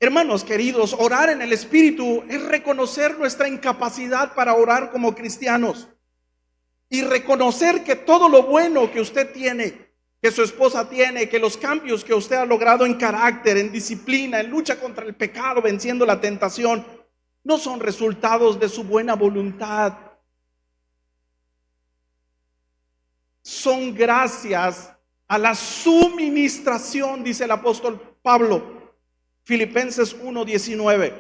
Hermanos queridos, orar en el Espíritu es reconocer nuestra incapacidad para orar como cristianos y reconocer que todo lo bueno que usted tiene, que su esposa tiene, que los cambios que usted ha logrado en carácter, en disciplina, en lucha contra el pecado, venciendo la tentación, no son resultados de su buena voluntad. Son gracias a la suministración, dice el apóstol Pablo, Filipenses 1:19,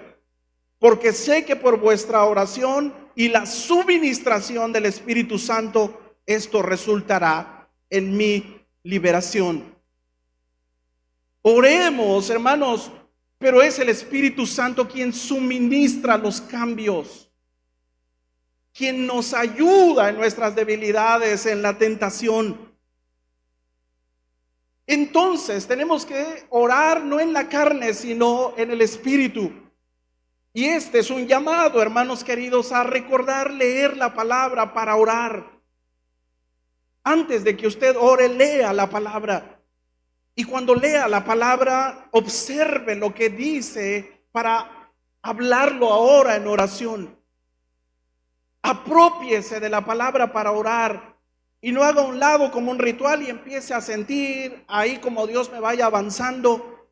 porque sé que por vuestra oración y la suministración del Espíritu Santo, esto resultará en mi liberación. Oremos, hermanos, pero es el Espíritu Santo quien suministra los cambios, quien nos ayuda en nuestras debilidades, en la tentación. Entonces tenemos que orar no en la carne, sino en el Espíritu. Y este es un llamado, hermanos queridos, a recordar leer la palabra para orar. Antes de que usted ore, lea la palabra. Y cuando lea la palabra, observe lo que dice para hablarlo ahora en oración. Aprópiese de la palabra para orar y no haga a un lado como un ritual y empiece a sentir ahí como Dios me vaya avanzando.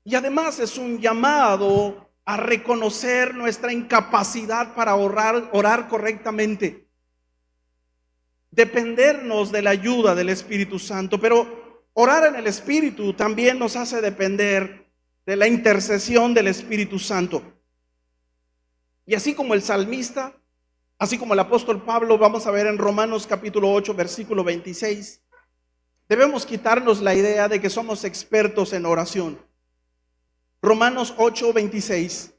Y además es un llamado a reconocer nuestra incapacidad para orar correctamente. Dependernos de la ayuda del Espíritu Santo, pero orar en el Espíritu también nos hace depender de la intercesión del Espíritu Santo. Y así como el salmista, así como el apóstol Pablo, vamos a ver en Romanos capítulo 8, versículo 26, debemos quitarnos la idea de que somos expertos en oración. Romanos 8, 26.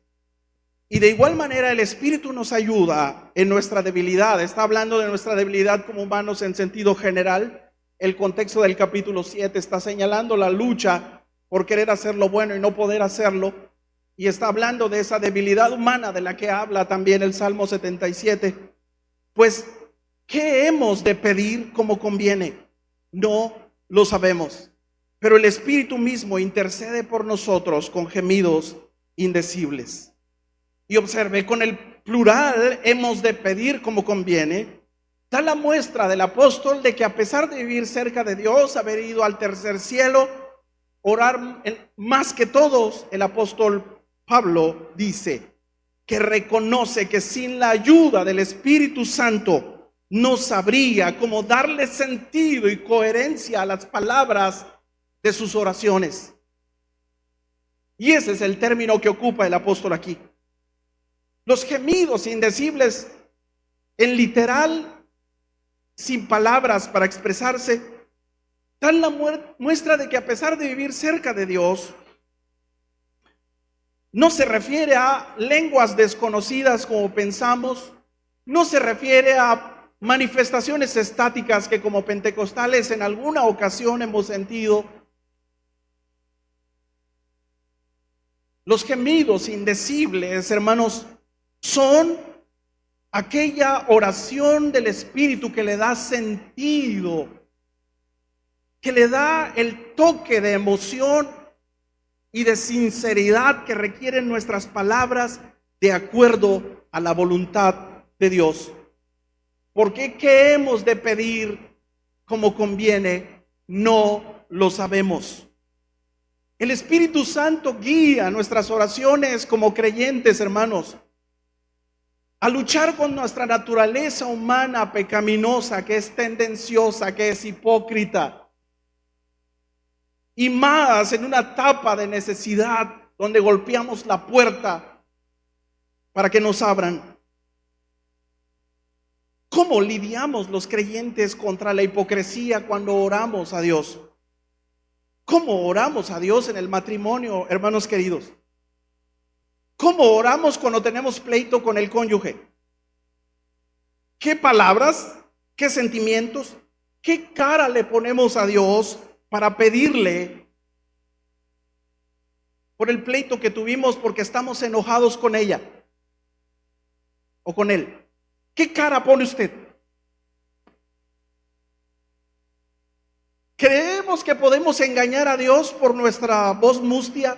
Y de igual manera el Espíritu nos ayuda en nuestra debilidad. Está hablando de nuestra debilidad como humanos en sentido general. El contexto del capítulo 7 está señalando la lucha por querer hacer lo bueno y no poder hacerlo. Y está hablando de esa debilidad humana de la que habla también el Salmo 77. Pues, ¿qué hemos de pedir como conviene? No lo sabemos. Pero el Espíritu mismo intercede por nosotros con gemidos indecibles. Y observe, con el plural hemos de pedir como conviene, da la muestra del apóstol de que a pesar de vivir cerca de Dios, haber ido al tercer cielo, orar más que todos, el apóstol Pablo dice que reconoce que sin la ayuda del Espíritu Santo no sabría cómo darle sentido y coherencia a las palabras de sus oraciones. Y ese es el término que ocupa el apóstol aquí. Los gemidos indecibles, en literal, sin palabras para expresarse, dan la muestra de que a pesar de vivir cerca de Dios, no se refiere a lenguas desconocidas como pensamos, no se refiere a manifestaciones estáticas que como pentecostales en alguna ocasión hemos sentido. Los gemidos indecibles, hermanos, son aquella oración del Espíritu que le da sentido, que le da el toque de emoción y de sinceridad que requieren nuestras palabras de acuerdo a la voluntad de Dios. Porque ¿qué hemos de pedir como conviene? No lo sabemos. El Espíritu Santo guía nuestras oraciones como creyentes, hermanos, a luchar con nuestra naturaleza humana pecaminosa, que es tendenciosa, que es hipócrita. Y más en una etapa de necesidad donde golpeamos la puerta para que nos abran. ¿Cómo lidiamos los creyentes contra la hipocresía cuando oramos a Dios? ¿Cómo oramos a Dios en el matrimonio, hermanos queridos? ¿Cómo oramos cuando tenemos pleito con el cónyuge? ¿Qué palabras, qué sentimientos, qué cara le ponemos a Dios para pedirle por el pleito que tuvimos porque estamos enojados con ella o con él? ¿Qué cara pone usted? Creemos Creemos que podemos engañar a Dios por nuestra voz mustia,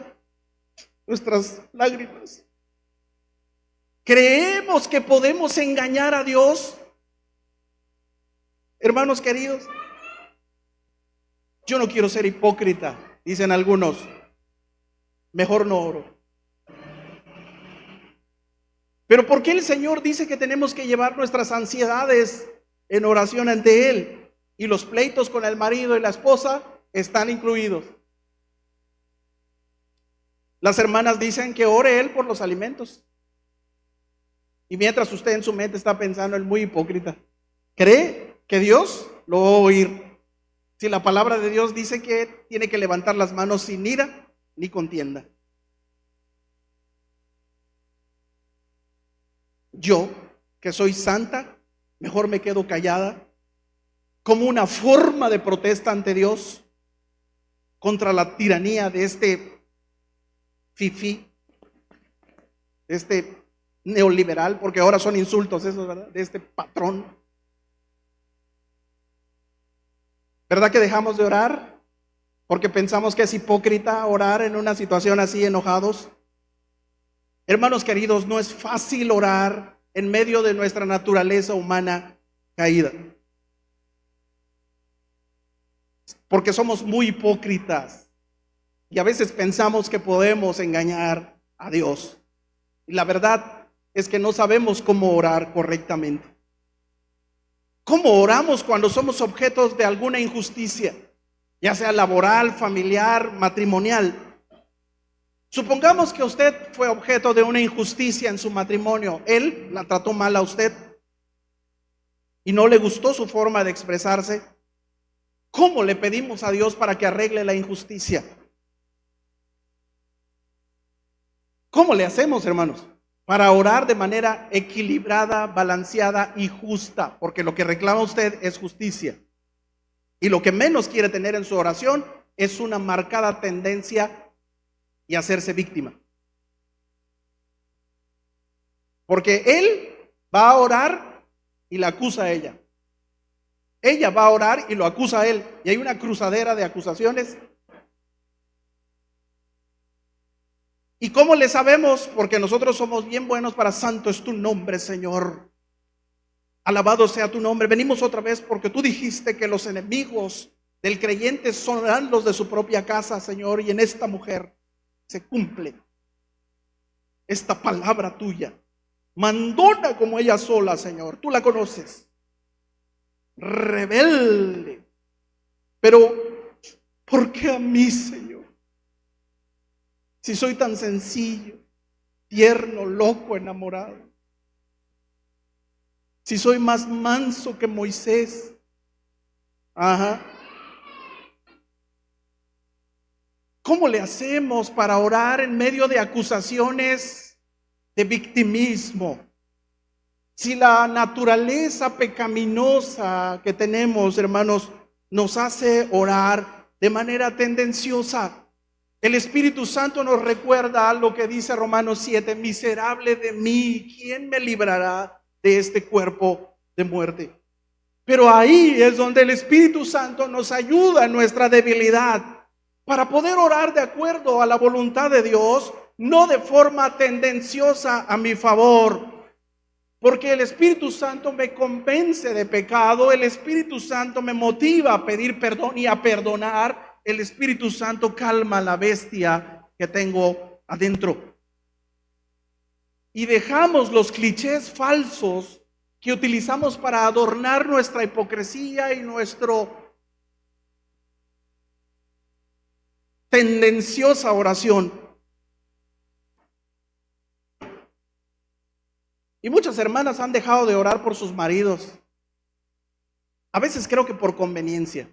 nuestras lágrimas. Creemos que podemos engañar a Dios. Hermanos queridos, yo no quiero ser hipócrita, dicen algunos. Mejor no oro. Pero ¿por qué el Señor dice que tenemos que llevar nuestras ansiedades en oración ante Él? Y los pleitos con el marido y la esposa están incluidos. Las hermanas dicen que ore Él por los alimentos. Y mientras usted en su mente está pensando, es muy hipócrita. ¿Cree que Dios lo va a oír? Si la palabra de Dios dice que tiene que levantar las manos sin ira ni contienda. Yo, que soy santa, mejor me quedo callada como una forma de protesta ante Dios contra la tiranía de este fifí, de este neoliberal, porque ahora son insultos esos, ¿verdad? De este patrón. ¿Verdad que dejamos de orar? Porque pensamos que es hipócrita orar en una situación así, enojados. Hermanos queridos, no es fácil orar en medio de nuestra naturaleza humana caída. Porque somos muy hipócritas y a veces pensamos que podemos engañar a Dios. Y la verdad es que no sabemos cómo orar correctamente. ¿Cómo oramos cuando somos objetos de alguna injusticia? Ya sea laboral, familiar, matrimonial. Supongamos que usted fue objeto de una injusticia en su matrimonio. Él la trató mal a usted y no le gustó su forma de expresarse. ¿Cómo le pedimos a Dios para que arregle la injusticia? ¿Cómo le hacemos, hermanos? Para orar de manera equilibrada, balanceada y justa, porque lo que reclama usted es justicia. Y lo que menos quiere tener en su oración es una marcada tendencia y hacerse víctima. Porque él va a orar y la acusa a ella. Ella va a orar y lo acusa a él. Y hay una cruzadera de acusaciones. ¿Y cómo le sabemos? Porque nosotros somos bien buenos para santo es tu nombre, Señor. Alabado sea tu nombre. Venimos otra vez porque tú dijiste que los enemigos del creyente son los de su propia casa, Señor. Y en esta mujer se cumple esta palabra tuya. Mandona como ella sola, Señor. Tú la conoces. Rebelde. Pero, ¿por qué a mí, Señor? Si soy tan sencillo, tierno, loco, enamorado. Si soy más manso que Moisés. Ajá. ¿Cómo le hacemos para orar en medio de acusaciones de victimismo? Si la naturaleza pecaminosa que tenemos, hermanos, nos hace orar de manera tendenciosa. El Espíritu Santo nos recuerda lo que dice Romanos 7, miserable de mí, ¿quién me librará de este cuerpo de muerte? Pero ahí es donde el Espíritu Santo nos ayuda en nuestra debilidad para poder orar de acuerdo a la voluntad de Dios, no de forma tendenciosa a mi favor. Porque el Espíritu Santo me convence de pecado, el Espíritu Santo me motiva a pedir perdón y a perdonar. El Espíritu Santo calma la bestia que tengo adentro. Y dejamos los clichés falsos que utilizamos para adornar nuestra hipocresía y nuestro tendenciosa oración. Y muchas hermanas han dejado de orar por sus maridos. A veces creo que por conveniencia.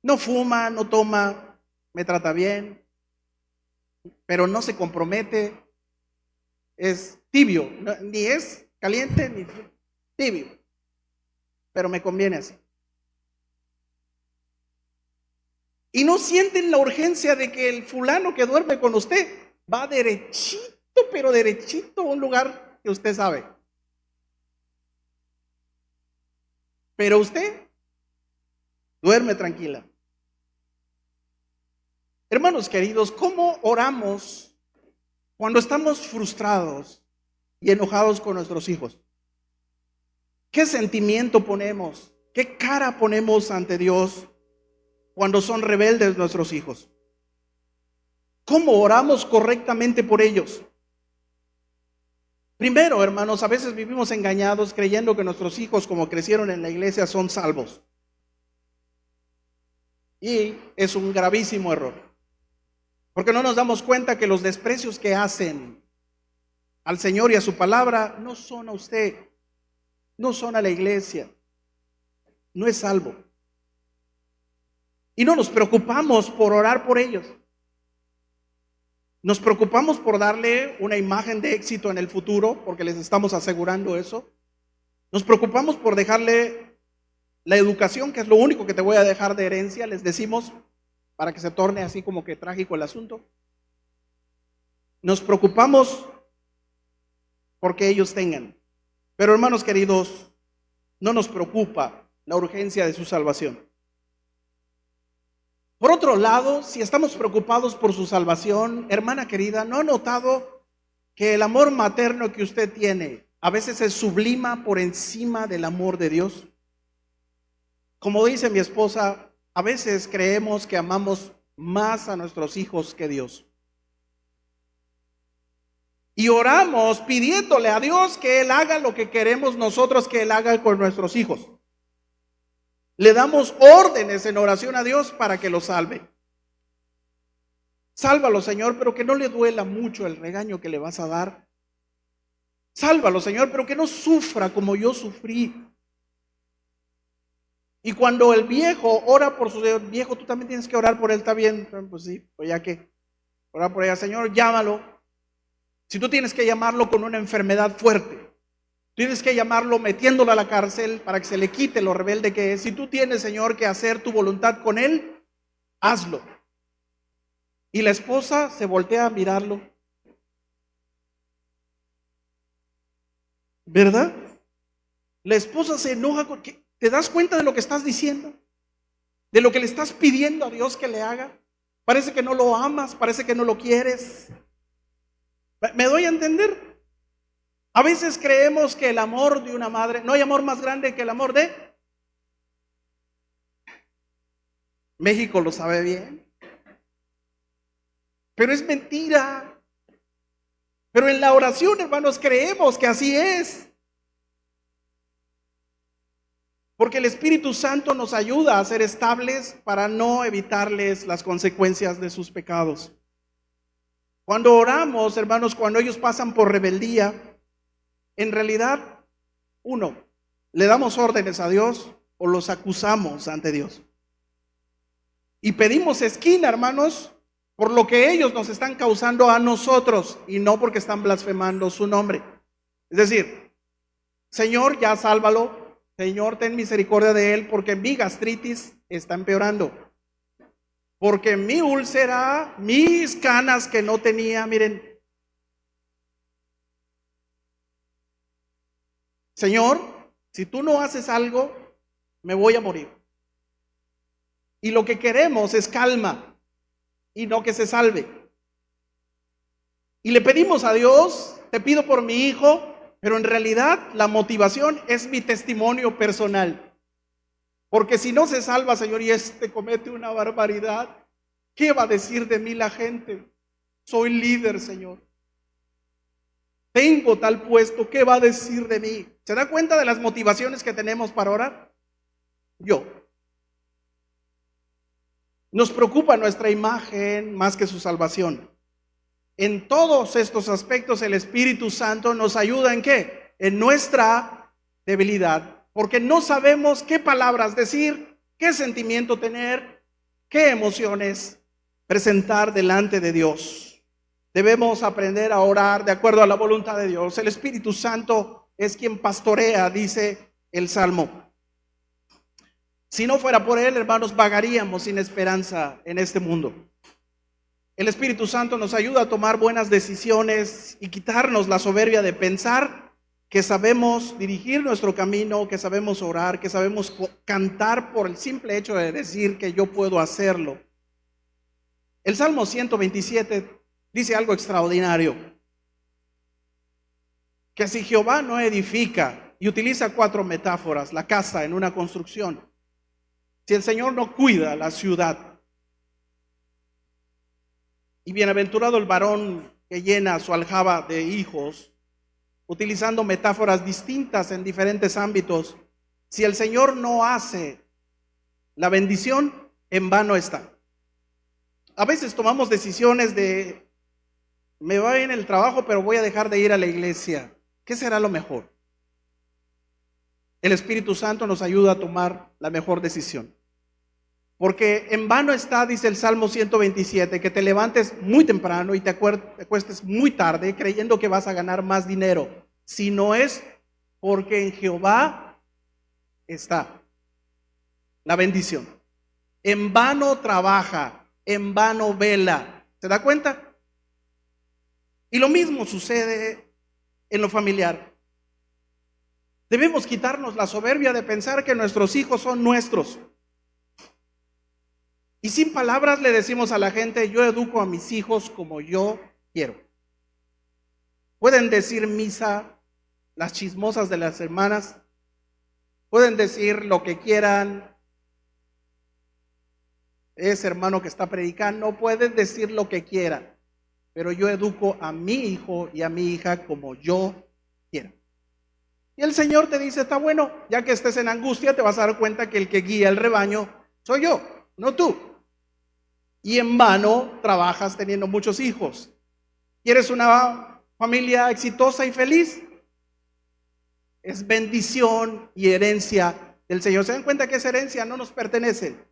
No fuma, no toma, me trata bien, pero no se compromete. Es tibio, ni es caliente ni tibio, pero me conviene así. Y no sienten la urgencia de que el fulano que duerme con usted va derechito, pero derechito a un lugar que usted sabe. Pero usted duerme tranquila. Hermanos queridos, ¿cómo oramos cuando estamos frustrados y enojados con nuestros hijos? ¿Qué sentimiento ponemos? ¿Qué cara ponemos ante Dios cuando son rebeldes nuestros hijos? ¿Cómo oramos correctamente por ellos? Primero, hermanos, a veces vivimos engañados creyendo que nuestros hijos, como crecieron en la iglesia, son salvos. Y es un gravísimo error. Porque no nos damos cuenta que los desprecios que hacen al Señor y a su palabra no son a usted, no son a la iglesia, no es salvo. Y no nos preocupamos por orar por ellos. Nos preocupamos por darle una imagen de éxito en el futuro, porque les estamos asegurando eso. Nos preocupamos por dejarle la educación, que es lo único que te voy a dejar de herencia, les decimos, para que se torne así como que trágico el asunto. Nos preocupamos porque ellos tengan. Pero hermanos queridos, no nos preocupa la urgencia de su salvación. Por otro lado, si estamos preocupados por su salvación, hermana querida, ¿no ha notado que el amor materno que usted tiene a veces se sublima por encima del amor de Dios? Como dice mi esposa, a veces creemos que amamos más a nuestros hijos que Dios. Y oramos pidiéndole a Dios que Él haga lo que queremos nosotros que Él haga con nuestros hijos. Le damos órdenes en oración a Dios para que lo salve. Sálvalo, Señor, pero que no le duela mucho el regaño que le vas a dar. Sálvalo, Señor, pero que no sufra como yo sufrí. Y cuando el viejo ora por su viejo, tú también tienes que orar por él, ¿está bien? Pues sí, pues ya que orar por ella, Señor, llámalo. Si tú tienes que llamarlo con una enfermedad fuerte, tienes que llamarlo metiéndolo a la cárcel para que se le quite lo rebelde que es. Si tú tienes, Señor, que hacer tu voluntad con él, hazlo. Y la esposa se voltea a mirarlo. ¿Verdad? La esposa se enoja porque ¿te das cuenta de lo que estás diciendo? De lo que le estás pidiendo a Dios que le haga. Parece que no lo amas, parece que no lo quieres. ¿Me doy a entender? A veces creemos que el amor de una madre, no hay amor más grande que el amor de México, lo sabe bien. Pero es mentira. Pero en la oración, hermanos, creemos que así es. Porque el Espíritu Santo nos ayuda a ser estables para no evitarles las consecuencias de sus pecados. Cuando oramos, hermanos, cuando ellos pasan por rebeldía, en realidad, uno, le damos órdenes a Dios o los acusamos ante Dios. Y pedimos esquina, hermanos, por lo que ellos nos están causando a nosotros y no porque están blasfemando su nombre. Es decir, Señor, ya sálvalo. Señor, ten misericordia de él porque mi gastritis está empeorando. Porque mi úlcera, mis canas que no tenía, miren. Señor, si tú no haces algo, me voy a morir. Y lo que queremos es calma y no que se salve. Y le pedimos a Dios, te pido por mi hijo, pero en realidad la motivación es mi testimonio personal. Porque si no se salva, Señor, y comete una barbaridad, ¿qué va a decir de mí la gente? Soy líder, Señor. Tengo tal puesto, ¿qué va a decir de mí? ¿Se da cuenta de las motivaciones que tenemos para orar? Yo. Nos preocupa nuestra imagen más que su salvación. En todos estos aspectos el Espíritu Santo nos ayuda ¿en qué? En nuestra debilidad. Porque no sabemos qué palabras decir, qué sentimiento tener, qué emociones presentar delante de Dios. Debemos aprender a orar de acuerdo a la voluntad de Dios. El Espíritu Santo es quien pastorea, dice el Salmo. Si no fuera por Él, hermanos, vagaríamos sin esperanza en este mundo. El Espíritu Santo nos ayuda a tomar buenas decisiones y quitarnos la soberbia de pensar que sabemos dirigir nuestro camino, que sabemos orar, que sabemos cantar por el simple hecho de decir que yo puedo hacerlo. El Salmo 127 dice algo extraordinario, que si Jehová no edifica, y utiliza 4 metáforas, la casa en una construcción, si el Señor no cuida la ciudad, y bienaventurado el varón que llena su aljaba de hijos, utilizando metáforas distintas en diferentes ámbitos, si el Señor no hace la bendición, en vano está. A veces tomamos decisiones de, me va bien el trabajo, pero voy a dejar de ir a la iglesia. ¿Qué será lo mejor? El Espíritu Santo nos ayuda a tomar la mejor decisión. Porque en vano está, dice el Salmo 127, que te levantes muy temprano y te acuestes muy tarde creyendo que vas a ganar más dinero. Si no es porque en Jehová está la bendición. En vano trabaja, en vano vela. ¿Se da cuenta? Y lo mismo sucede en lo familiar. Debemos quitarnos la soberbia de pensar que nuestros hijos son nuestros. Y sin palabras le decimos a la gente, yo educo a mis hijos como yo quiero. Pueden decir misa las chismosas de las hermanas, pueden decir lo que quieran, ese hermano que está predicando, pueden decir lo que quieran, pero yo educo a mi hijo y a mi hija como yo quiero. Y el Señor te dice, está bueno, ya que estés en angustia, te vas a dar cuenta que el que guía el rebaño soy yo, no tú. Y en vano trabajas teniendo muchos hijos. ¿Quieres una familia exitosa y feliz? Es bendición y herencia del Señor. ¿Se dan cuenta que esa herencia no nos pertenece?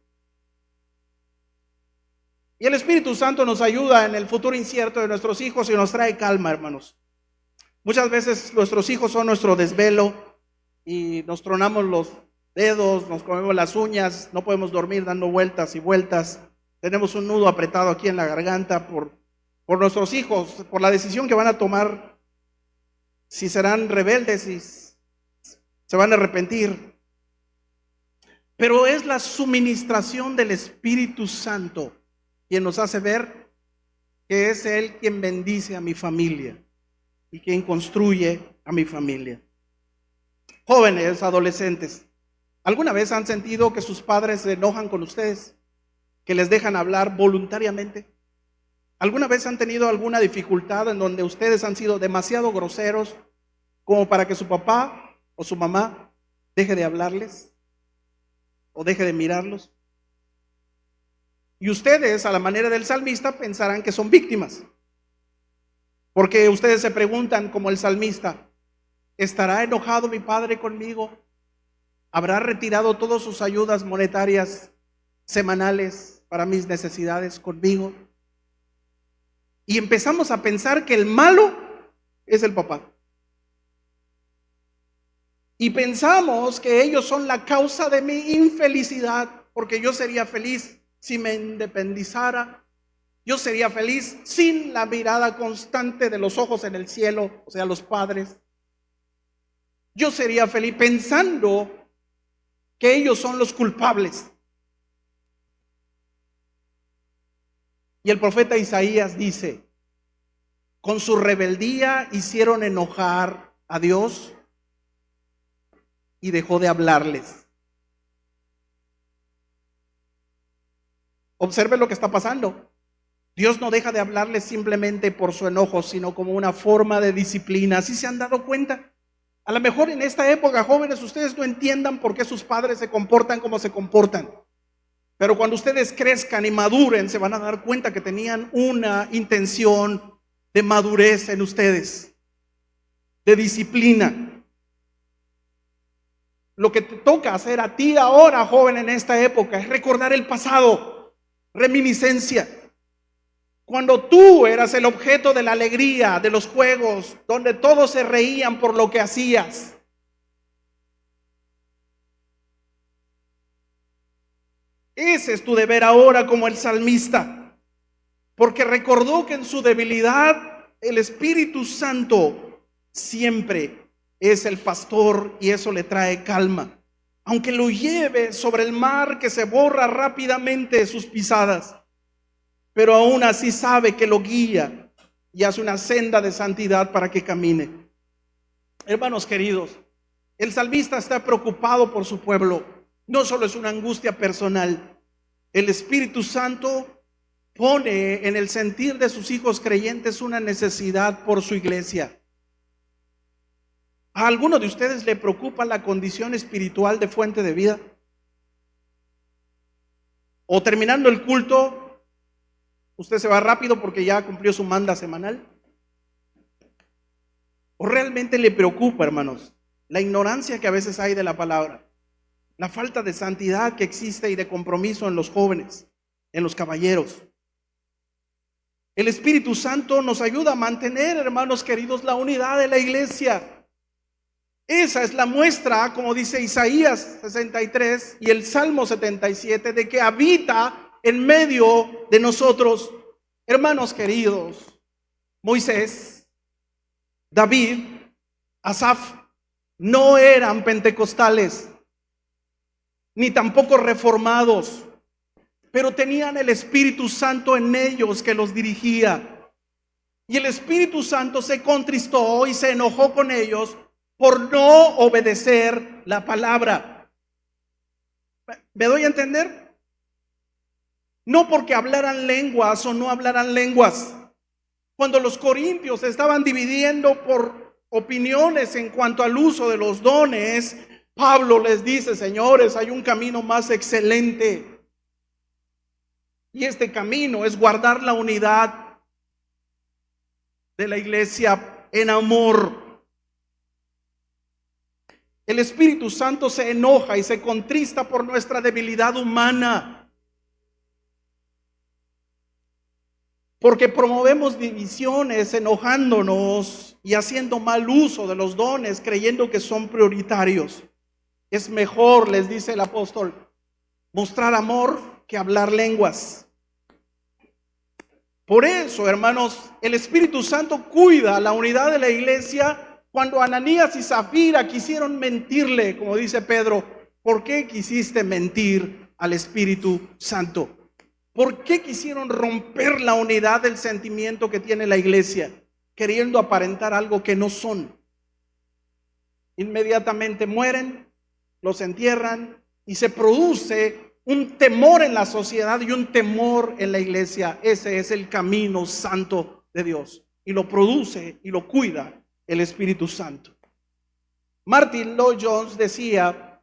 Y el Espíritu Santo nos ayuda en el futuro incierto de nuestros hijos y nos trae calma, hermanos. Muchas veces nuestros hijos son nuestro desvelo y nos tronamos los dedos, nos comemos las uñas, no podemos dormir dando vueltas y vueltas. Tenemos un nudo apretado aquí en la garganta por nuestros hijos, por la decisión que van a tomar, si serán rebeldes y se van a arrepentir. Pero es la suministración del Espíritu Santo quien nos hace ver que es Él quien bendice a mi familia y quien construye a mi familia. Jóvenes, adolescentes, ¿alguna vez han sentido que sus padres se enojan con ustedes? ¿Que les dejan hablar voluntariamente? ¿Alguna vez han tenido alguna dificultad en donde ustedes han sido demasiado groseros como para que su papá o su mamá deje de hablarles o deje de mirarlos? Y ustedes, a la manera del salmista, pensarán que son víctimas. Porque ustedes se preguntan, como el salmista, ¿estará enojado mi padre conmigo? ¿Habrá retirado todas sus ayudas monetarias semanales para mis necesidades conmigo? Y empezamos a pensar que el malo es el papá. Y pensamos que ellos son la causa de mi infelicidad, porque yo sería feliz si me independizara. Yo sería feliz sin la mirada constante de los ojos en el cielo, o sea, los padres. Yo sería feliz pensando que ellos son los culpables. Y el profeta Isaías dice, con su rebeldía hicieron enojar a Dios y dejó de hablarles. Observe lo que está pasando. Dios no deja de hablarles simplemente por su enojo, sino como una forma de disciplina. ¿Sí se han dado cuenta? A lo mejor en esta época, jóvenes, ustedes no entiendan por qué sus padres se comportan como se comportan. Pero cuando ustedes crezcan y maduren, se van a dar cuenta que tenían una intención de madurez en ustedes, de disciplina. Lo que te toca hacer a ti ahora, joven, en esta época, es recordar el pasado, reminiscencia. Cuando tú eras el objeto de la alegría, de los juegos, donde todos se reían por lo que hacías. Ese es tu deber ahora como el salmista, porque recordó que en su debilidad el Espíritu Santo siempre es el pastor y eso le trae calma. Aunque lo lleve sobre el mar que se borra rápidamente sus pisadas, pero aún así sabe que lo guía y hace una senda de santidad para que camine. Hermanos queridos, el salmista está preocupado por su pueblo. No solo es una angustia personal. El Espíritu Santo pone en el sentir de sus hijos creyentes una necesidad por su iglesia. ¿A alguno de ustedes le preocupa la condición espiritual de Fuente de Vida? O terminando el culto, usted se va rápido porque ya cumplió su manda semanal. ¿O realmente le preocupa, hermanos, la ignorancia que a veces hay de la palabra, la falta de santidad que existe y de compromiso en los jóvenes, en los caballeros? El Espíritu Santo nos ayuda a mantener, hermanos queridos, la unidad de la iglesia. Esa es la muestra, como dice Isaías 63 y el Salmo 77, de que habita en medio de nosotros. Hermanos queridos, Moisés, David, Asaf no eran pentecostales, ni tampoco reformados, pero tenían el Espíritu Santo en ellos que los dirigía. Y el Espíritu Santo se contristó y se enojó con ellos por no obedecer la palabra. ¿Me doy a entender? No porque hablaran lenguas o no hablaran lenguas. Cuando los corintios estaban dividiendo por opiniones en cuanto al uso de los dones, Pablo les dice: señores, hay un camino más excelente. Y este camino es guardar la unidad de la iglesia en amor. El Espíritu Santo se enoja y se contrista por nuestra debilidad humana, porque promovemos divisiones enojándonos y haciendo mal uso de los dones, creyendo que son prioritarios. Es mejor, les dice el apóstol, mostrar amor que hablar lenguas. Por eso, hermanos, el Espíritu Santo cuida la unidad de la iglesia. Cuando Ananías y Zafira quisieron mentirle, como dice Pedro, ¿por qué quisiste mentir al Espíritu Santo? ¿Por qué quisieron romper la unidad del sentimiento que tiene la iglesia, queriendo aparentar algo que no son? Inmediatamente mueren, los entierran y se produce un temor en la sociedad y un temor en la iglesia. Ese es el camino santo de Dios y lo produce y lo cuida el Espíritu Santo. Martin Lloyd-Jones decía: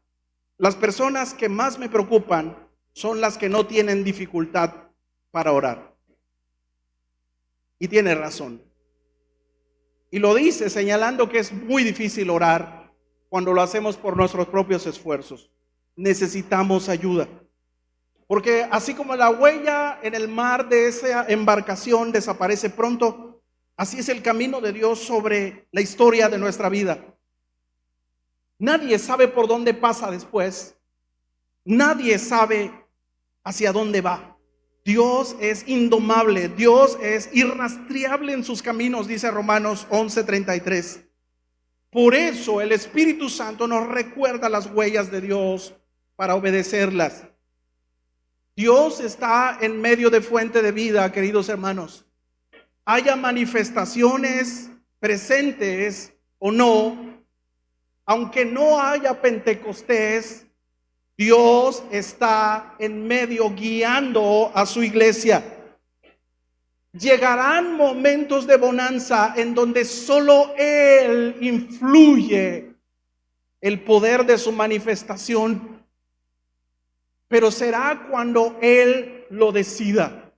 las personas que más me preocupan son las que no tienen dificultad para orar. Y tiene razón. Y lo dice señalando que es muy difícil orar cuando lo hacemos por nuestros propios esfuerzos. Necesitamos ayuda. Porque así como la huella en el mar de esa embarcación desaparece pronto, así es el camino de Dios sobre la historia de nuestra vida. Nadie sabe por dónde pasa después. Nadie sabe hacia dónde va. Dios es indomable, Dios es irrastreable en sus caminos, dice Romanos 11:33. Por eso el Espíritu Santo nos recuerda las huellas de Dios para obedecerlas. Dios está en medio de Fuente de Vida, queridos hermanos. Haya manifestaciones presentes o no, aunque no haya Pentecostés, Dios está en medio guiando a su iglesia. Llegarán momentos de bonanza en donde solo Él influye el poder de su manifestación, pero será cuando Él lo decida.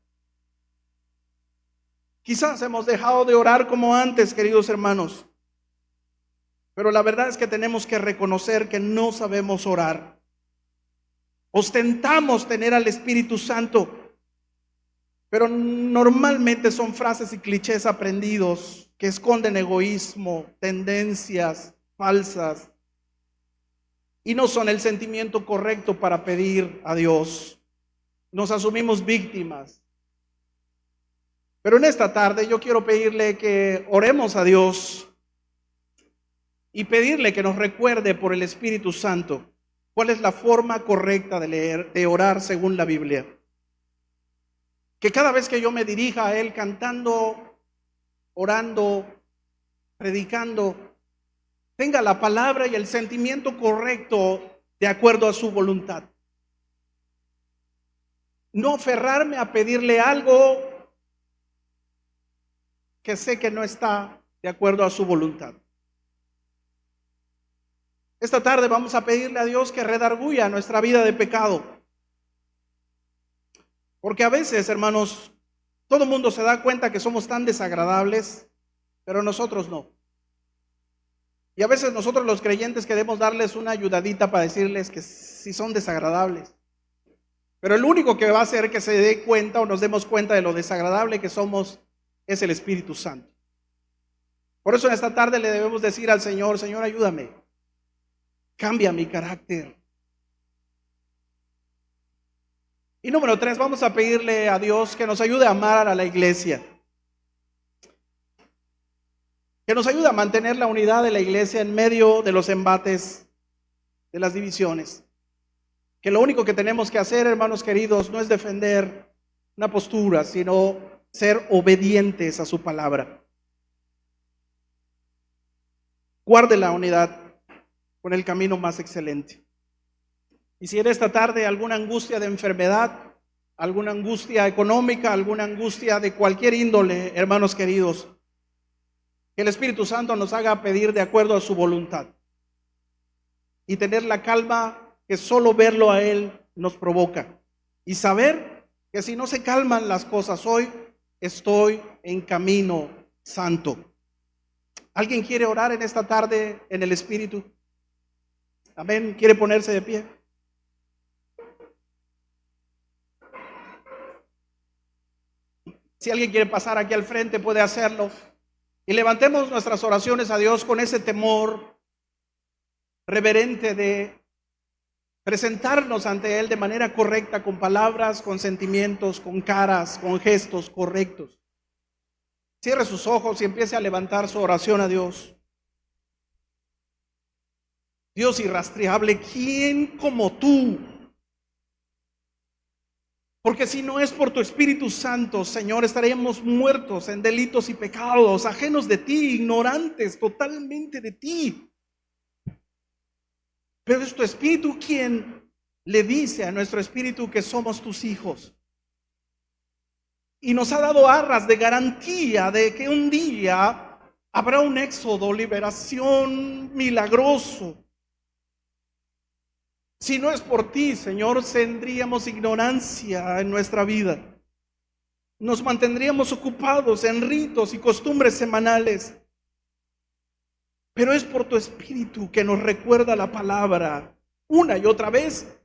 Quizás hemos dejado de orar como antes, queridos hermanos, pero la verdad es que tenemos que reconocer que no sabemos orar. Ostentamos tener al Espíritu Santo, pero normalmente son frases y clichés aprendidos que esconden egoísmo, tendencias falsas y no son el sentimiento correcto para pedir a Dios. Nos asumimos víctimas. Pero en esta tarde yo quiero pedirle que oremos a Dios y pedirle que nos recuerde por el Espíritu Santo cuál es la forma correcta de orar según la Biblia. Que cada vez que yo me dirija a Él cantando, orando, predicando, tenga la palabra y el sentimiento correcto de acuerdo a su voluntad. No aferrarme a pedirle algo que sé que no está de acuerdo a su voluntad. Esta tarde vamos a pedirle a Dios que redarguya nuestra vida de pecado. Porque a veces, hermanos, todo el mundo se da cuenta que somos tan desagradables, pero nosotros no. Y a veces nosotros los creyentes queremos darles una ayudadita para decirles que sí son desagradables. Pero el único que va a hacer que se dé cuenta o nos demos cuenta de lo desagradable que somos es el Espíritu Santo. Por eso en esta tarde le debemos decir al Señor: Señor, ayúdame, cambia mi carácter. Y número 3, vamos a pedirle a Dios que nos ayude a amar a la iglesia. Que nos ayude a mantener la unidad de la iglesia en medio de los embates, de las divisiones. Que lo único que tenemos que hacer, hermanos queridos, no es defender una postura, sino ser obedientes a su palabra. Guarde la unidad con el camino más excelente. Y si en esta tarde alguna angustia de enfermedad, alguna angustia económica, alguna angustia de cualquier índole, hermanos queridos, que el Espíritu Santo nos haga pedir de acuerdo a su voluntad y tener la calma que solo verlo a Él nos provoca, y saber que si no se calman las cosas hoy, estoy en camino santo. ¿Alguien quiere orar en esta tarde en el Espíritu? Amén. ¿Quiere ponerse de pie? Si alguien quiere pasar aquí al frente, puede hacerlo. Y levantemos nuestras oraciones a Dios con ese temor reverente de presentarnos ante Él de manera correcta, con palabras, con sentimientos, con caras, con gestos correctos. Cierre sus ojos y empiece a levantar su oración a Dios. Dios irrastreable, ¿quién como tú? Porque si no es por tu Espíritu Santo, Señor, estaríamos muertos en delitos y pecados, ajenos de ti, ignorantes totalmente de ti. Pero es tu Espíritu quien le dice a nuestro espíritu que somos tus hijos. Y nos ha dado arras de garantía de que un día habrá un éxodo, liberación milagroso. Si no es por ti, Señor, tendríamos ignorancia en nuestra vida. Nos mantendríamos ocupados en ritos y costumbres semanales. Pero es por tu Espíritu que nos recuerda la palabra una y otra vez.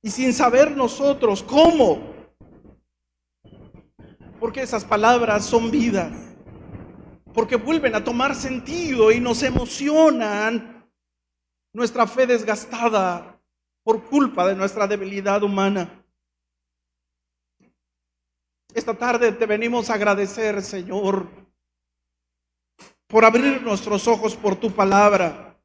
Y sin saber nosotros cómo. Porque esas palabras son vida. Porque vuelven a tomar sentido y nos emocionan nuestra fe desgastada por culpa de nuestra debilidad humana. Esta tarde te venimos a agradecer, Señor, por abrir nuestros ojos por tu palabra.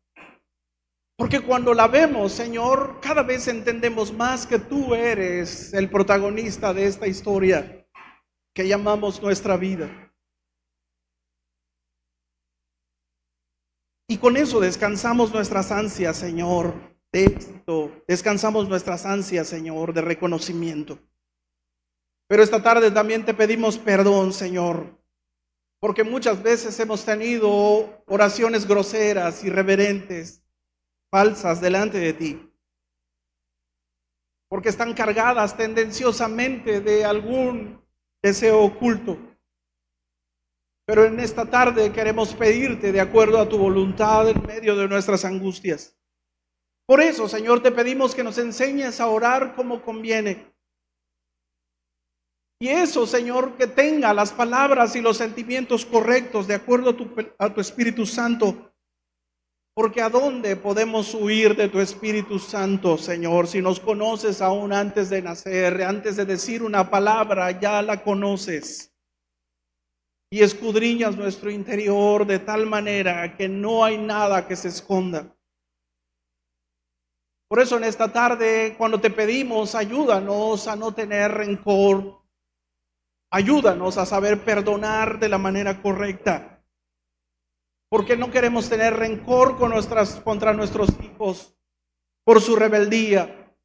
Porque cuando la vemos, Señor, cada vez entendemos más que tú eres el protagonista de esta historia que llamamos nuestra vida. Y con eso descansamos nuestras ansias, Señor, de éxito. Descansamos nuestras ansias, Señor, de reconocimiento. Pero esta tarde también te pedimos perdón, Señor, porque muchas veces hemos tenido oraciones groseras, irreverentes, falsas delante de ti. Porque están cargadas tendenciosamente de algún deseo oculto. Pero en esta tarde queremos pedirte de acuerdo a tu voluntad en medio de nuestras angustias. Por eso, Señor, te pedimos que nos enseñes a orar como conviene. Y eso, Señor, que tenga las palabras y los sentimientos correctos de acuerdo a tu Espíritu Santo. Porque ¿a dónde podemos huir de tu Espíritu Santo, Señor? Si nos conoces aún antes de nacer, antes de decir una palabra, ya la conoces. Y escudriñas nuestro interior de tal manera que no hay nada que se esconda. Por eso en esta tarde, cuando te pedimos, ayúdanos a no tener rencor, Ayúdanos a saber perdonar de la manera correcta, porque no queremos tener rencor contra nuestros hijos por su rebeldía,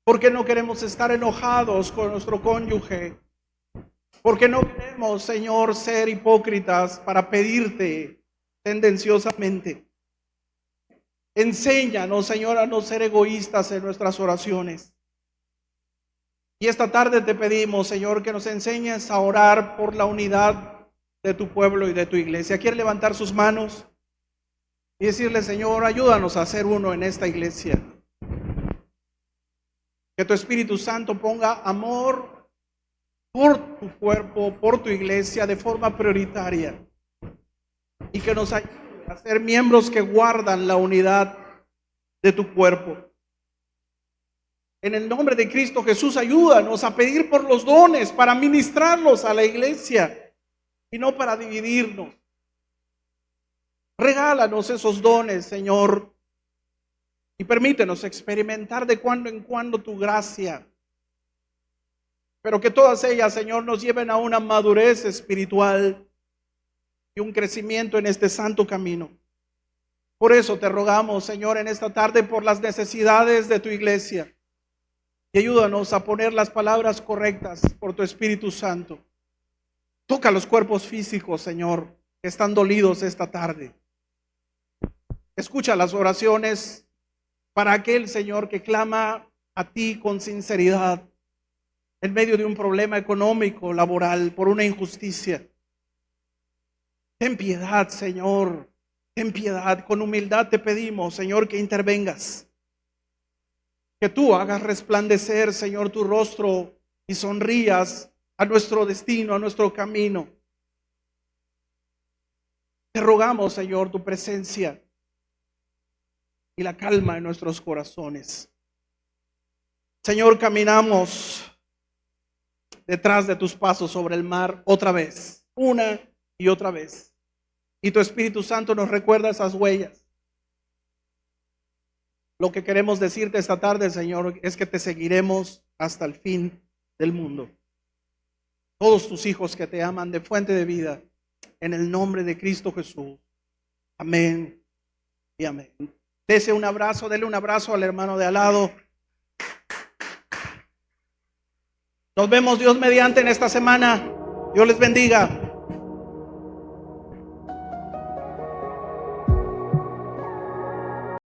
porque no queremos estar enojados con nuestro cónyuge, porque no queremos, Señor, ser hipócritas para pedirte tendenciosamente. Enséñanos, Señor, a no ser egoístas en nuestras oraciones. Y esta tarde te pedimos, Señor, que nos enseñes a orar por la unidad de tu pueblo y de tu iglesia. ¿Quiere levantar sus manos y decirle: Señor, ayúdanos a ser uno en esta iglesia? Que tu Espíritu Santo ponga amor por tu cuerpo, por tu iglesia de forma prioritaria, y que nos ayude a ser miembros que guardan la unidad de tu cuerpo. En el nombre de Cristo Jesús, ayúdanos a pedir por los dones para ministrarlos a la iglesia y no para dividirnos. Regálanos esos dones, Señor, y permítenos experimentar de cuando en cuando tu gracia, pero que todas ellas, Señor, nos lleven a una madurez espiritual y un crecimiento en este santo camino. Por eso te rogamos, Señor, en esta tarde por las necesidades de tu iglesia, y ayúdanos a poner las palabras correctas por tu Espíritu Santo. Toca los cuerpos físicos, Señor, que están dolidos esta tarde. Escucha las oraciones para aquel, Señor, que clama a ti con sinceridad en medio de un problema económico, laboral, por una injusticia. Ten piedad, Señor, ten piedad. Con humildad te pedimos, Señor, que intervengas. Que tú hagas resplandecer, Señor, tu rostro y sonrías a nuestro destino, a nuestro camino. Te rogamos, Señor, tu presencia y la calma en nuestros corazones. Señor, caminamos detrás de tus pasos sobre el mar otra vez, una y otra vez. Y tu Espíritu Santo nos recuerda esas huellas. Lo que queremos decirte esta tarde, Señor, es que te seguiremos hasta el fin del mundo. Todos tus hijos que te aman de fuente de vida, en el nombre de Cristo Jesús. Amén y amén. Dese un abrazo, dele un abrazo al hermano de al lado. Nos vemos, Dios mediante, en esta semana. Dios les bendiga.